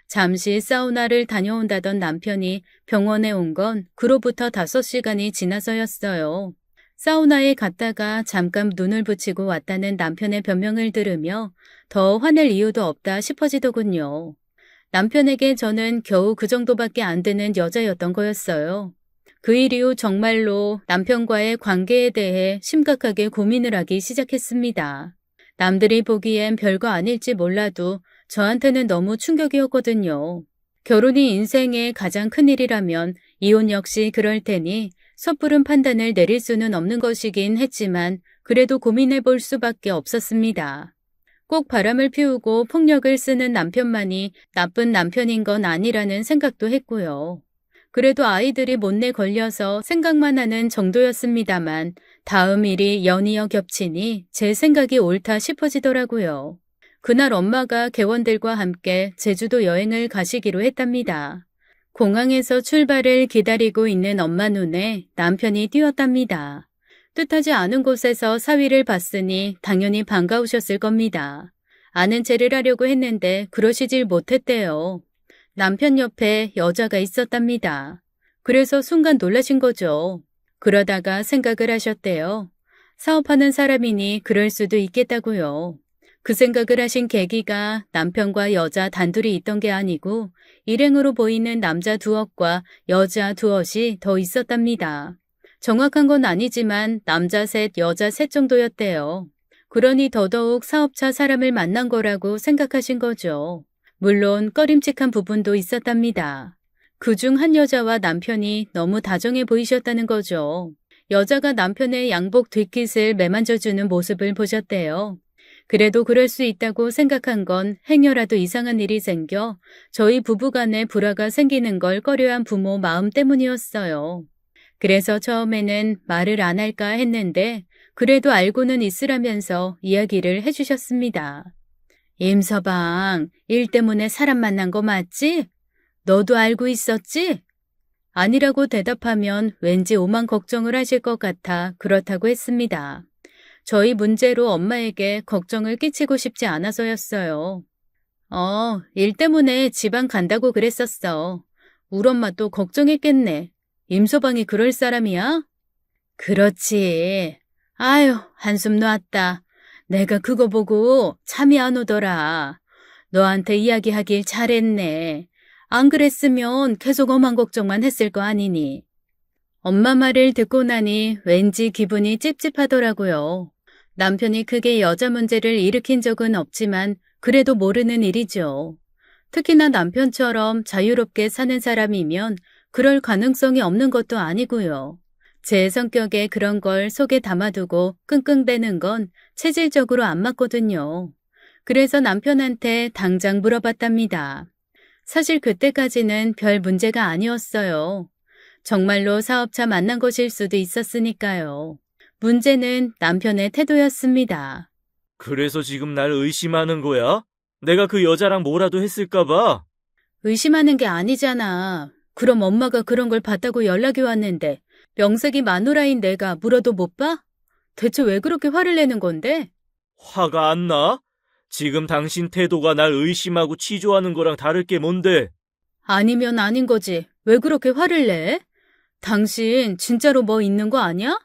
잠시 사우나를 다녀온다던 남편이 병원에 온 건 그로부터 5시간이 지나서였어요. 사우나에 갔다가 잠깐 눈을 붙이고 왔다는 남편의 변명을 들으며 더 화낼 이유도 없다 싶어지더군요. 남편에게 저는 겨우 그 정도밖에 안 되는 여자였던 거였어요. 그 일 이후 정말로 남편과의 관계에 대해 심각하게 고민을 하기 시작했습니다. 남들이 보기엔 별거 아닐지 몰라도 저한테는 너무 충격이었거든요. 결혼이 인생의 가장 큰 일이라면 이혼 역시 그럴 테니 섣부른 판단을 내릴 수는 없는 것이긴 했지만 그래도 고민해 볼 수밖에 없었습니다. 꼭 바람을 피우고 폭력을 쓰는 남편만이 나쁜 남편인 건 아니라는 생각도 했고요. 그래도 아이들이 못내 걸려서 생각만 하는 정도였습니다만 다음 일이 연이어 겹치니 제 생각이 옳다 싶어지더라고요. 그날 엄마가 개원들과 함께 제주도 여행을 가시기로 했답니다. 공항에서 출발을 기다리고 있는 엄마 눈에 남편이 띄었답니다. 뜻하지 않은 곳에서 사위를 봤으니 당연히 반가우셨을 겁니다. 아는 체를 하려고 했는데 그러시질 못했대요. 남편 옆에 여자가 있었답니다. 그래서 순간 놀라신 거죠. 그러다가 생각을 하셨대요. 사업하는 사람이니 그럴 수도 있겠다고요. 그 생각을 하신 계기가 남편과 여자 단둘이 있던 게 아니고 일행으로 보이는 남자 두억과 여자 두엇이 더 있었답니다. 정확한 건 아니지만 남자 셋, 여자 셋 정도였대요. 그러니 더더욱 사업차 사람을 만난 거라고 생각하신 거죠. 물론 꺼림칙한 부분도 있었답니다. 그중 한 여자와 남편이 너무 다정해 보이셨다는 거죠. 여자가 남편의 양복 뒷깃을 매만져주는 모습을 보셨대요. 그래도 그럴 수 있다고 생각한 건 행여라도 이상한 일이 생겨 저희 부부간에 불화가 생기는 걸 꺼려한 부모 마음 때문이었어요. 그래서 처음에는 말을 안 할까 했는데 그래도 알고는 있으라면서 이야기를 해주셨습니다. 임서방, 일 때문에 사람 만난 거 맞지? 너도 알고 있었지? 아니라고 대답하면 왠지 오만 걱정을 하실 것 같아 그렇다고 했습니다. 저희 문제로 엄마에게 걱정을 끼치고 싶지 않아서였어요. 일 때문에 지방 간다고 그랬었어. 우리 엄마 또 걱정했겠네. 임서방이 그럴 사람이야? 그렇지. 아유, 한숨 놨다. 내가 그거 보고 잠이 안 오더라. 너한테 이야기하길 잘했네. 안 그랬으면 계속 엄한 걱정만 했을 거 아니니. 엄마 말을 듣고 나니 왠지 기분이 찝찝하더라고요. 남편이 크게 여자 문제를 일으킨 적은 없지만 그래도 모르는 일이죠. 특히나 남편처럼 자유롭게 사는 사람이면 그럴 가능성이 없는 것도 아니고요. 제 성격에 그런 걸 속에 담아두고 끙끙대는 건 체질적으로 안 맞거든요. 그래서 남편한테 당장 물어봤답니다. 사실 그때까지는 별 문제가 아니었어요. 정말로 사업자 만난 것일 수도 있었으니까요. 문제는 남편의 태도였습니다. 그래서 지금 날 의심하는 거야? 내가 그 여자랑 뭐라도 했을까 봐? 의심하는 게 아니잖아. 그럼 엄마가 그런 걸 봤다고 연락이 왔는데 명색이 마누라인 내가 물어도 못 봐? 대체 왜 그렇게 화를 내는 건데? 화가 안 나? 지금 당신 태도가 날 의심하고 치조하는 거랑 다를 게 뭔데? 아니면 아닌 거지. 왜 그렇게 화를 내? 당신 진짜로 뭐 있는 거 아니야?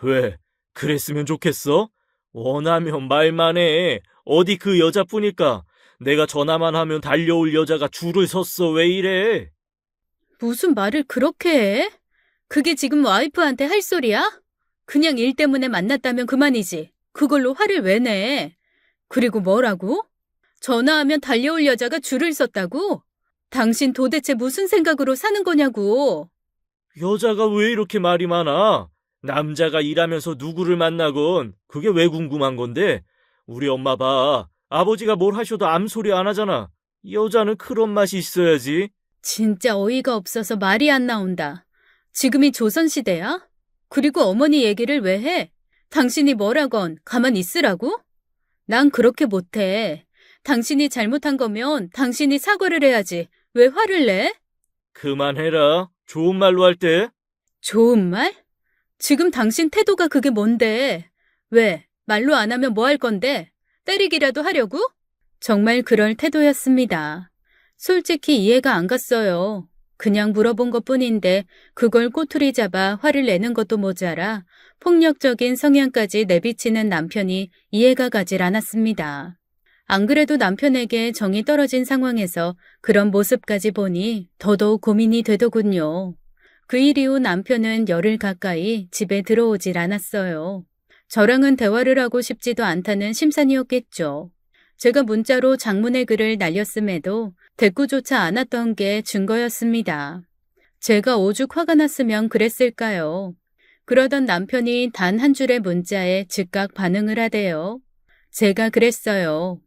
왜? 그랬으면 좋겠어? 원하면 말만 해. 어디 그 여자뿐일까? 내가 전화만 하면 달려올 여자가 줄을 섰어. 왜 이래? 무슨 말을 그렇게 해? 그게 지금 와이프한테 할 소리야? 그냥 일 때문에 만났다면 그만이지. 그걸로 화를 왜 내? 그리고 뭐라고? 전화하면 달려올 여자가 줄을 섰다고? 당신 도대체 무슨 생각으로 사는 거냐고. 여자가 왜 이렇게 말이 많아? 남자가 일하면서 누구를 만나건 그게 왜 궁금한 건데? 우리 엄마 봐. 아버지가 뭘 하셔도 암소리 안 하잖아. 여자는 그런 맛이 있어야지. 진짜 어이가 없어서 말이 안 나온다. 지금이 조선시대야? 그리고 어머니 얘기를 왜 해? 당신이 뭐라건 가만 있으라고? 난 그렇게 못해. 당신이 잘못한 거면 당신이 사과를 해야지. 왜 화를 내? 그만해라. 좋은 말로 할 때. 좋은 말? 지금 당신 태도가 그게 뭔데? 왜? 말로 안 하면 뭐 할 건데? 때리기라도 하려고? 정말 그럴 태도였습니다. 솔직히 이해가 안 갔어요. 그냥 물어본 것뿐인데 그걸 꼬투리 잡아 화를 내는 것도 모자라 폭력적인 성향까지 내비치는 남편이 이해가 가질 않았습니다. 안 그래도 남편에게 정이 떨어진 상황에서 그런 모습까지 보니 더더욱 고민이 되더군요. 그 일 이후 남편은 열흘 가까이 집에 들어오질 않았어요. 저랑은 대화를 하고 싶지도 않다는 심산이었겠죠. 제가 문자로 장문의 글을 날렸음에도 대꾸조차 않았던 게 증거였습니다. 제가 오죽 화가 났으면 그랬을까요? 그러던 남편이 단 한 줄의 문자에 즉각 반응을 하대요. 제가 그랬어요.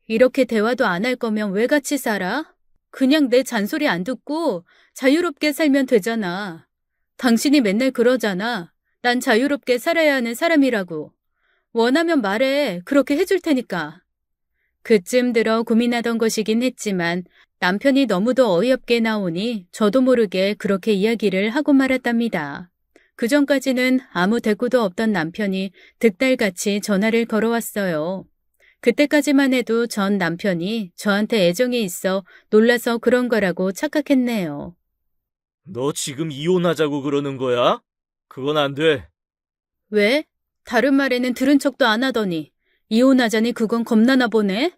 이렇게 대화도 안 할 거면 왜 같이 살아? 그냥 내 잔소리 안 듣고 자유롭게 살면 되잖아. 당신이 맨날 그러잖아. 난 자유롭게 살아야 하는 사람이라고. 원하면 말해. 그렇게 해줄 테니까. 그쯤 들어 고민하던 것이긴 했지만 남편이 너무도 어이없게 나오니 저도 모르게 그렇게 이야기를 하고 말았답니다. 그전까지는 아무 대꾸도 없던 남편이 득달같이 전화를 걸어왔어요. 그때까지만 해도 전 남편이 저한테 애정이 있어 놀라서 그런 거라고 착각했네요. 너 지금 이혼하자고 그러는 거야? 그건 안 돼. 왜? 다른 말에는 들은 척도 안 하더니 이혼하자니 그건 겁나나 보네?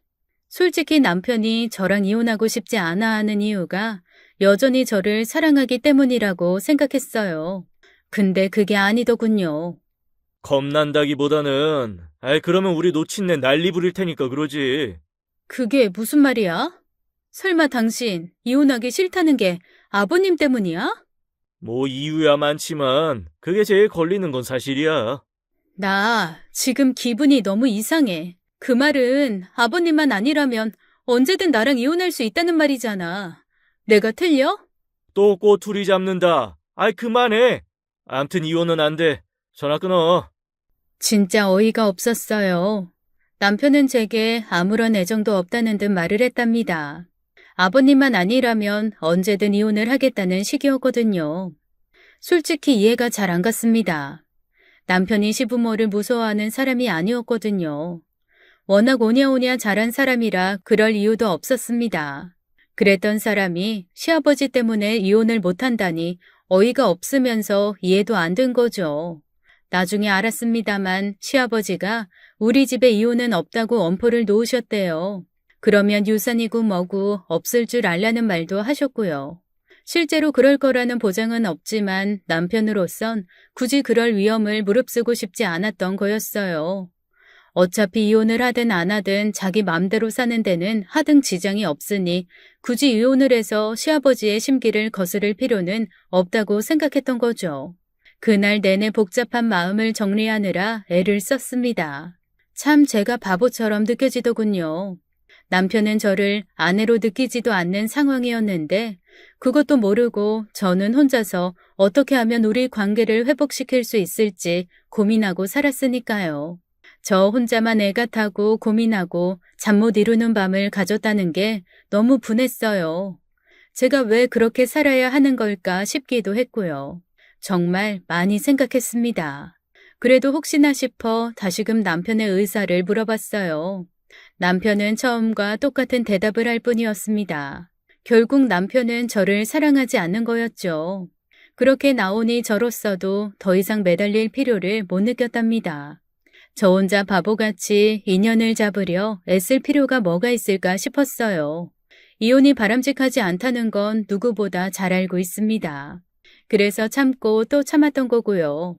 솔직히 남편이 저랑 이혼하고 싶지 않아 하는 이유가 여전히 저를 사랑하기 때문이라고 생각했어요. 근데 그게 아니더군요. 겁난다기보다는, 그러면 우리 놓친내 난리 부릴 테니까 그러지. 그게 무슨 말이야? 설마 당신 이혼하기 싫다는 게 아버님 때문이야? 뭐 이유야 많지만 그게 제일 걸리는 건 사실이야. 나 지금 기분이 너무 이상해. 그 말은 아버님만 아니라면 언제든 나랑 이혼할 수 있다는 말이잖아. 내가 틀려? 또 꼬투리 잡는다. 그만해. 암튼 이혼은 안 돼. 전화 끊어. 진짜 어이가 없었어요. 남편은 제게 아무런 애정도 없다는 듯 말을 했답니다. 아버님만 아니라면 언제든 이혼을 하겠다는 시기였거든요. 솔직히 이해가 잘 안 갔습니다. 남편이 시부모를 무서워하는 사람이 아니었거든요. 워낙 오냐오냐 잘한 사람이라 그럴 이유도 없었습니다. 그랬던 사람이 시아버지 때문에 이혼을 못한다니 어이가 없으면서 이해도 안 된 거죠. 나중에 알았습니다만 시아버지가 우리 집에 이혼은 없다고 엄포를 놓으셨대요. 그러면 유산이고 뭐고 없을 줄 알라는 말도 하셨고요. 실제로 그럴 거라는 보장은 없지만 남편으로선 굳이 그럴 위험을 무릅쓰고 싶지 않았던 거였어요. 어차피 이혼을 하든 안 하든 자기 맘대로 사는 데는 하등 지장이 없으니 굳이 이혼을 해서 시아버지의 심기를 거스를 필요는 없다고 생각했던 거죠. 그날 내내 복잡한 마음을 정리하느라 애를 썼습니다. 참 제가 바보처럼 느껴지더군요. 남편은 저를 아내로 느끼지도 않는 상황이었는데 그것도 모르고 저는 혼자서 어떻게 하면 우리 관계를 회복시킬 수 있을지 고민하고 살았으니까요. 저 혼자만 애가 타고 고민하고 잠 못 이루는 밤을 가졌다는 게 너무 분했어요. 제가 왜 그렇게 살아야 하는 걸까 싶기도 했고요. 정말 많이 생각했습니다. 그래도 혹시나 싶어 다시금 남편의 의사를 물어봤어요. 남편은 처음과 똑같은 대답을 할 뿐이었습니다. 결국 남편은 저를 사랑하지 않는 거였죠. 그렇게 나오니 저로서도 더 이상 매달릴 필요를 못 느꼈답니다. 저 혼자 바보같이 인연을 잡으려 애쓸 필요가 뭐가 있을까 싶었어요. 이혼이 바람직하지 않다는 건 누구보다 잘 알고 있습니다. 그래서 참고 또 참았던 거고요.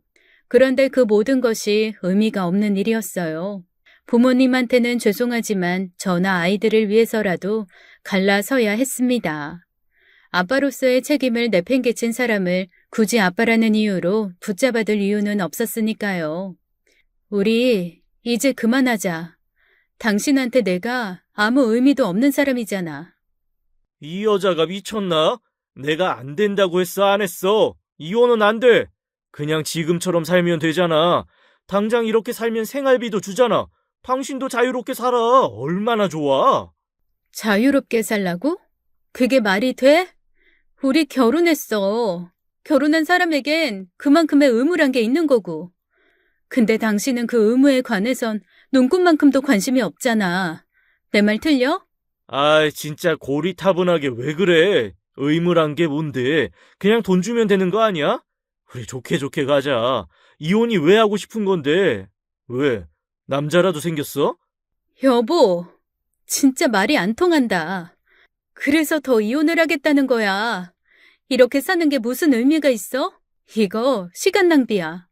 그런데 그 모든 것이 의미가 없는 일이었어요. 부모님한테는 죄송하지만 저나 아이들을 위해서라도 갈라서야 했습니다. 아빠로서의 책임을 내팽개친 사람을 굳이 아빠라는 이유로 붙잡아둘 이유는 없었으니까요. 우리 이제 그만하자. 당신한테 내가 아무 의미도 없는 사람이잖아. 이 여자가 미쳤나? 내가 안 된다고 했어, 안 했어? 이혼은 안 돼. 그냥 지금처럼 살면 되잖아. 당장 이렇게 살면 생활비도 주잖아. 당신도 자유롭게 살아. 얼마나 좋아. 자유롭게 살라고? 그게 말이 돼? 우리 결혼했어. 결혼한 사람에겐 그만큼의 의무란 게 있는 거고. 근데 당신은 그 의무에 관해선 눈꽃만큼도 관심이 없잖아. 내 말 틀려? 아이, 진짜 고리타분하게 왜 그래? 의무란 게 뭔데? 그냥 돈 주면 되는 거 아니야? 우리 좋게 좋게 가자. 이혼이 왜 하고 싶은 건데? 왜? 남자라도 생겼어? 여보, 진짜 말이 안 통한다. 그래서 더 이혼을 하겠다는 거야. 이렇게 사는 게 무슨 의미가 있어? 이거 시간 낭비야.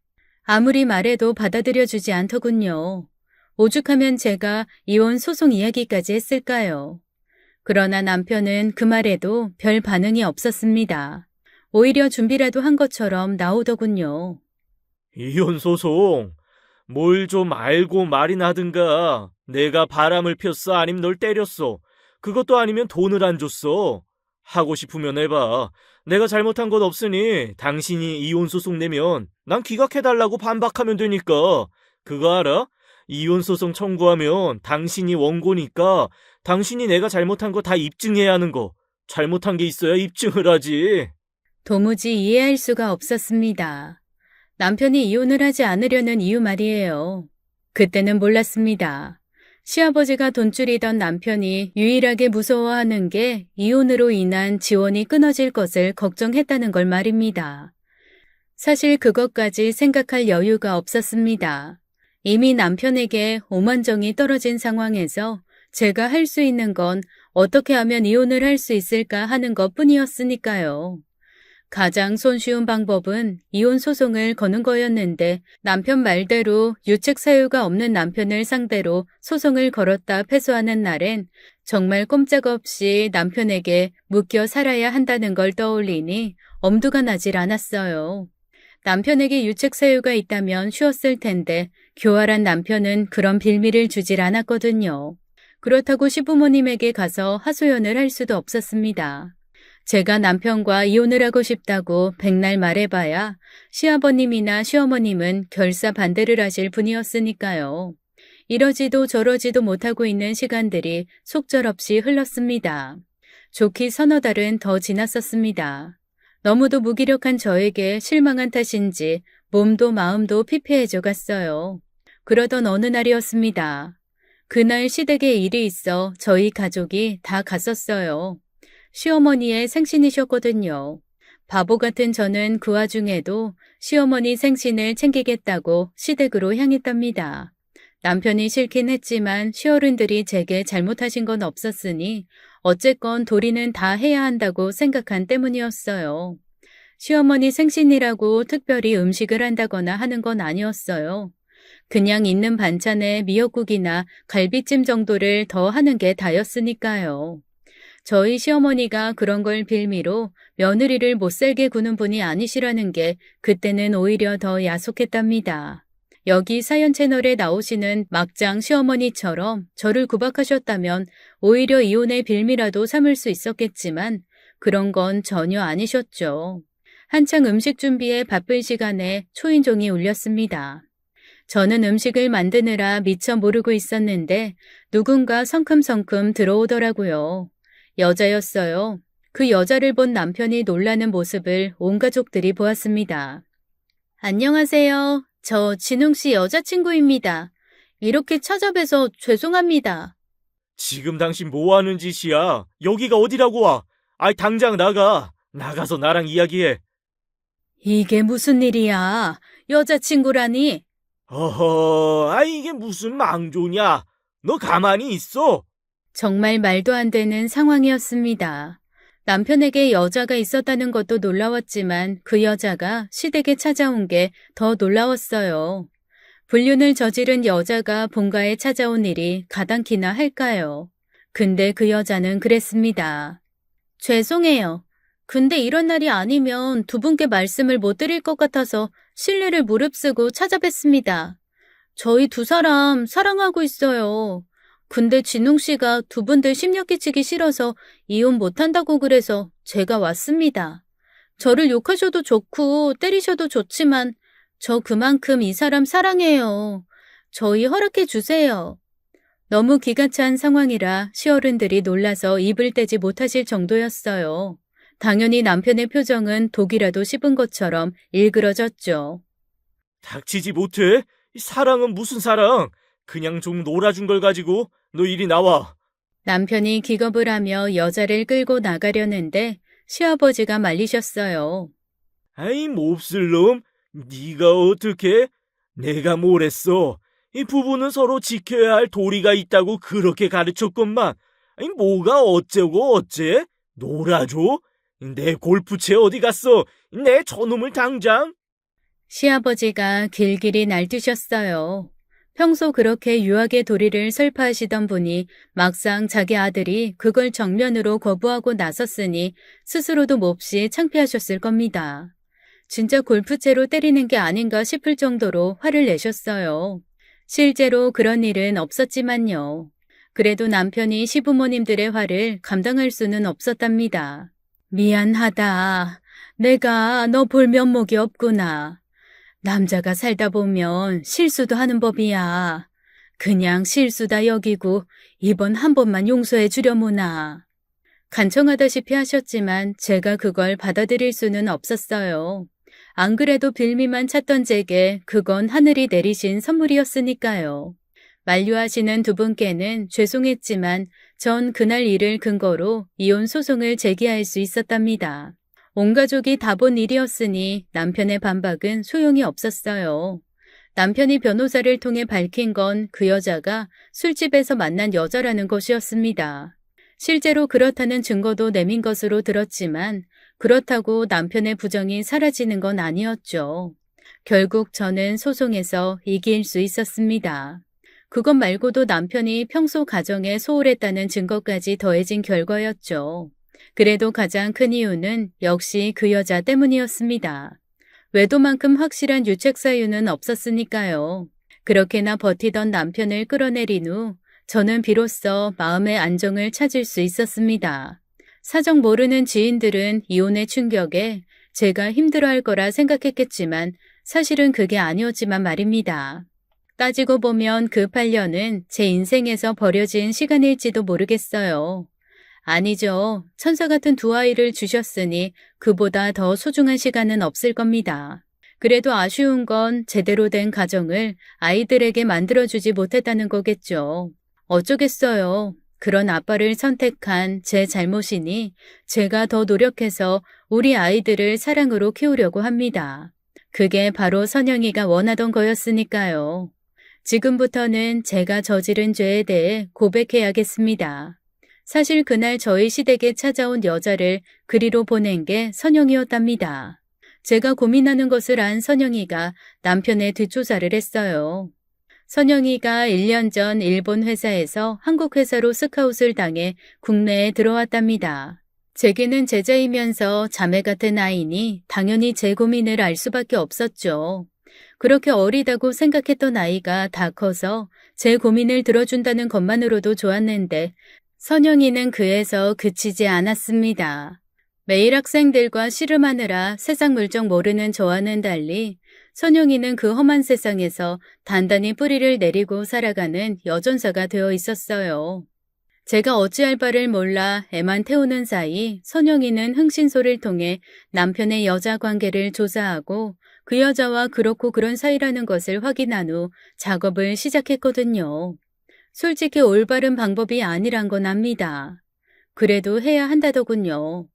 아무리 말해도 받아들여주지 않더군요. 오죽하면 제가 이혼 소송 이야기까지 했을까요? 그러나 남편은 그 말에도 별 반응이 없었습니다. 오히려 준비라도 한 것처럼 나오더군요. 이혼 소송. 뭘 좀 알고 말이나 하든가. 내가 바람을 폈어? 아니면 널 때렸어? 그것도 아니면 돈을 안 줬어? 하고 싶으면 해봐. 내가 잘못한 건 없으니 당신이 이혼 소송 내면 난 기각해달라고 반박하면 되니까. 그거 알아? 이혼 소송 청구하면 당신이 원고니까 당신이 내가 잘못한 거 다 입증해야 하는 거. 잘못한 게 있어야 입증을 하지. 도무지 이해할 수가 없었습니다. 남편이 이혼을 하지 않으려는 이유 말이에요. 그때는 몰랐습니다. 시아버지가 돈줄이던 남편이 유일하게 무서워하는 게 이혼으로 인한 지원이 끊어질 것을 걱정했다는 걸 말입니다. 사실 그것까지 생각할 여유가 없었습니다. 이미 남편에게 오만정이 떨어진 상황에서 제가 할 수 있는 건 어떻게 하면 이혼을 할 수 있을까 하는 것 뿐이었으니까요. 가장 손쉬운 방법은 이혼 소송을 거는 거였는데 남편 말대로 유책 사유가 없는 남편을 상대로 소송을 걸었다 패소하는 날엔 정말 꼼짝없이 남편에게 묶여 살아야 한다는 걸 떠올리니 엄두가 나질 않았어요. 남편에게 유책 사유가 있다면 쉬웠을 텐데 교활한 남편은 그런 빌미를 주질 않았거든요. 그렇다고 시부모님에게 가서 하소연을 할 수도 없었습니다. 제가 남편과 이혼을 하고 싶다고 백날 말해봐야 시아버님이나 시어머님은 결사 반대를 하실 분이었으니까요. 이러지도 저러지도 못하고 있는 시간들이 속절없이 흘렀습니다. 좋기 서너 달은 더 지났었습니다. 너무도 무기력한 저에게 실망한 탓인지 몸도 마음도 피폐해져 갔어요. 그러던 어느 날이었습니다. 그날 시댁에 일이 있어 저희 가족이 다 갔었어요. 시어머니의 생신이셨거든요. 바보 같은 저는 그 와중에도 시어머니 생신을 챙기겠다고 시댁으로 향했답니다. 남편이 싫긴 했지만 시어른들이 제게 잘못하신 건 없었으니 어쨌건 도리는 다 해야 한다고 생각한 때문이었어요. 시어머니 생신이라고 특별히 음식을 한다거나 하는 건 아니었어요. 그냥 있는 반찬에 미역국이나 갈비찜 정도를 더 하는 게 다였으니까요. 저희 시어머니가 그런 걸 빌미로 며느리를 못살게 구는 분이 아니시라는 게 그때는 오히려 더 야속했답니다. 여기 사연 채널에 나오시는 막장 시어머니처럼 저를 구박하셨다면 오히려 이혼의 빌미라도 삼을 수 있었겠지만 그런 건 전혀 아니셨죠. 한창 음식 준비에 바쁜 시간에 초인종이 울렸습니다. 저는 음식을 만드느라 미처 모르고 있었는데 누군가 성큼성큼 들어오더라고요. 여자였어요. 그 여자를 본 남편이 놀라는 모습을 온 가족들이 보았습니다. 안녕하세요. 저 진웅 씨 여자친구입니다. 이렇게 찾아뵈서 죄송합니다. 지금 당신 뭐 하는 짓이야? 여기가 어디라고 와? 아이, 당장 나가. 나가서 나랑 이야기해. 이게 무슨 일이야? 여자친구라니? 이게 무슨 망조냐? 너 가만히 있어. 정말 말도 안 되는 상황이었습니다. 남편에게 여자가 있었다는 것도 놀라웠지만 그 여자가 시댁에 찾아온 게 더 놀라웠어요. 불륜을 저지른 여자가 본가에 찾아온 일이 가당키나 할까요? 근데 그 여자는 그랬습니다. 죄송해요. 근데 이런 날이 아니면 두 분께 말씀을 못 드릴 것 같아서 실례를 무릅쓰고 찾아뵙습니다. 저희 두 사람 사랑하고 있어요. 근데 진웅 씨가 두 분들 심려 끼치기 싫어서 이혼 못한다고 그래서 제가 왔습니다. 저를 욕하셔도 좋고 때리셔도 좋지만 저 그만큼 이 사람 사랑해요. 저희 허락해 주세요. 너무 기가 찬 상황이라 시어른들이 놀라서 입을 떼지 못하실 정도였어요. 당연히 남편의 표정은 독이라도 씹은 것처럼 일그러졌죠. 닥치지 못해? 이 사랑은 무슨 사랑? 그냥 좀 놀아준 걸 가지고 너 이리 나와. 남편이 기겁을 하며 여자를 끌고 나가려는데 시아버지가 말리셨어요. 아이, 몹쓸 놈. 네가 어떻게? 내가 뭘 했어? 이 부부는 서로 지켜야 할 도리가 있다고 그렇게 가르쳤건만. 아니, 뭐가 어째고 어째? 놀아줘? 내 골프채 어디 갔어? 내 저놈을 당장. 시아버지가 길길이 날뛰셨어요. 평소 그렇게 유하게 도리를 설파하시던 분이 막상 자기 아들이 그걸 정면으로 거부하고 나섰으니 스스로도 몹시 창피하셨을 겁니다. 진짜 골프채로 때리는 게 아닌가 싶을 정도로 화를 내셨어요. 실제로 그런 일은 없었지만요. 그래도 남편이 시부모님들의 화를 감당할 수는 없었답니다. 미안하다. 내가 너 볼 면목이 없구나. 남자가 살다 보면 실수도 하는 법이야. 그냥 실수다 여기고 이번 한 번만 용서해 주려무나. 간청하다시피 하셨지만 제가 그걸 받아들일 수는 없었어요. 안 그래도 빌미만 찾던 제게 그건 하늘이 내리신 선물이었으니까요. 만류하시는 두 분께는 죄송했지만 전 그날 일을 근거로 이혼 소송을 제기할 수 있었답니다. 온 가족이 다 본 일이었으니 남편의 반박은 소용이 없었어요. 남편이 변호사를 통해 밝힌 건 그 여자가 술집에서 만난 여자라는 것이었습니다. 실제로 그렇다는 증거도 내민 것으로 들었지만 그렇다고 남편의 부정이 사라지는 건 아니었죠. 결국 저는 소송에서 이길 수 있었습니다. 그것 말고도 남편이 평소 가정에 소홀했다는 증거까지 더해진 결과였죠. 그래도 가장 큰 이유는 역시 그 여자 때문이었습니다. 외도만큼 확실한 유책 사유는 없었으니까요. 그렇게나 버티던 남편을 끌어내린 후 저는 비로소 마음의 안정을 찾을 수 있었습니다. 사정 모르는 지인들은 이혼의 충격에 제가 힘들어할 거라 생각했겠지만 사실은 그게 아니었지만 말입니다. 따지고 보면 그 8년은 제 인생에서 버려진 시간일지도 모르겠어요. 아니죠. 천사 같은 두 아이를 주셨으니 그보다 더 소중한 시간은 없을 겁니다. 그래도 아쉬운 건 제대로 된 가정을 아이들에게 만들어주지 못했다는 거겠죠. 어쩌겠어요. 그런 아빠를 선택한 제 잘못이니 제가 더 노력해서 우리 아이들을 사랑으로 키우려고 합니다. 그게 바로 선영이가 원하던 거였으니까요. 지금부터는 제가 저지른 죄에 대해 고백해야겠습니다. 사실 그날 저희 시댁에 찾아온 여자를 그리로 보낸 게 선영이었답니다. 제가 고민하는 것을 안 선영이가 남편의 뒷조사를 했어요. 선영이가 1년 전 일본 회사에서 한국 회사로 스카웃을 당해 국내에 들어왔답니다. 제게는 제자이면서 자매 같은 아이니 당연히 제 고민을 알 수밖에 없었죠. 그렇게 어리다고 생각했던 아이가 다 커서 제 고민을 들어준다는 것만으로도 좋았는데 선영이는 그에서 그치지 않았습니다. 매일 학생들과 씨름하느라 세상 물정 모르는 저와는 달리 선영이는 그 험한 세상에서 단단히 뿌리를 내리고 살아가는 여전사가 되어 있었어요. 제가 어찌할 바를 몰라 애만 태우는 사이 선영이는 흥신소를 통해 남편의 여자 관계를 조사하고 그 여자와 그렇고 그런 사이라는 것을 확인한 후 작업을 시작했거든요. 솔직히 올바른 방법이 아니란 건 압니다. 그래도 해야 한다더군요.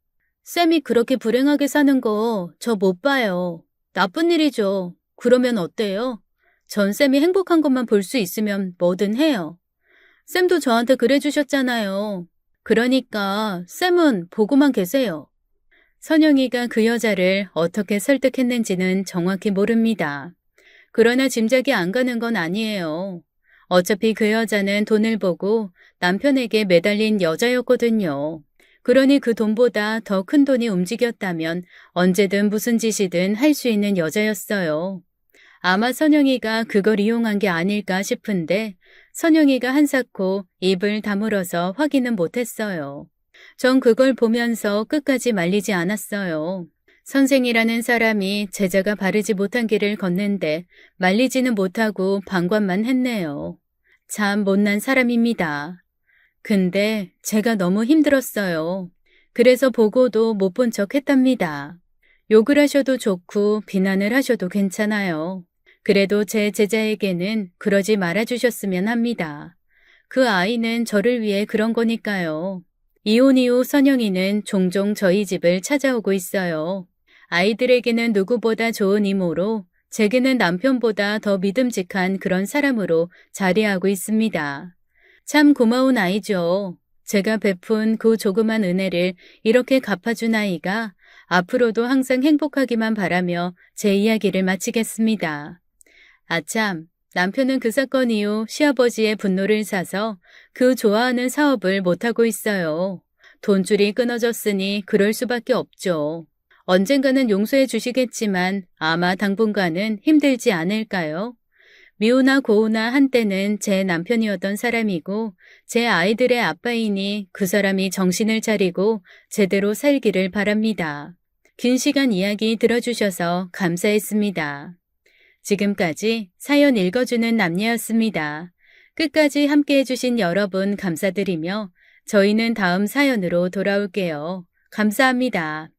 쌤이 그렇게 불행하게 사는 거 저 못 봐요. 나쁜 일이죠. 그러면 어때요? 전 쌤이 행복한 것만 볼 수 있으면 뭐든 해요. 쌤도 저한테 그래 주셨잖아요. 그러니까 쌤은 보고만 계세요. 선영이가 그 여자를 어떻게 설득했는지는 정확히 모릅니다. 그러나 짐작이 안 가는 건 아니에요. 어차피 그 여자는 돈을 보고 남편에게 매달린 여자였거든요. 그러니 그 돈보다 더 큰 돈이 움직였다면 언제든 무슨 짓이든 할 수 있는 여자였어요. 아마 선영이가 그걸 이용한 게 아닐까 싶은데 선영이가 한사코 입을 다물어서 확인은 못했어요. 전 그걸 보면서 끝까지 말리지 않았어요. 선생이라는 사람이 제자가 바르지 못한 길을 걷는데 말리지는 못하고 방관만 했네요. 참 못난 사람입니다. 근데 제가 너무 힘들었어요. 그래서 보고도 못 본 척 했답니다. 욕을 하셔도 좋고 비난을 하셔도 괜찮아요. 그래도 제 제자에게는 그러지 말아주셨으면 합니다. 그 아이는 저를 위해 그런 거니까요. 이혼 이후 선영이는 종종 저희 집을 찾아오고 있어요. 아이들에게는 누구보다 좋은 이모로 제게는 남편보다 더 믿음직한 그런 사람으로 자리하고 있습니다. 참 고마운 아이죠. 제가 베푼 그 조그만 은혜를 이렇게 갚아준 아이가 앞으로도 항상 행복하기만 바라며 제 이야기를 마치겠습니다. 아참, 남편은 그 사건 이후 시아버지의 분노를 사서 그 좋아하는 사업을 못하고 있어요. 돈줄이 끊어졌으니 그럴 수밖에 없죠. 언젠가는 용서해 주시겠지만 아마 당분간은 힘들지 않을까요? 미우나 고우나 한때는 제 남편이었던 사람이고 제 아이들의 아빠이니 그 사람이 정신을 차리고 제대로 살기를 바랍니다. 긴 시간 이야기 들어주셔서 감사했습니다. 지금까지 사연 읽어주는 남녀였습니다. 끝까지 함께 해주신 여러분 감사드리며 저희는 다음 사연으로 돌아올게요. 감사합니다.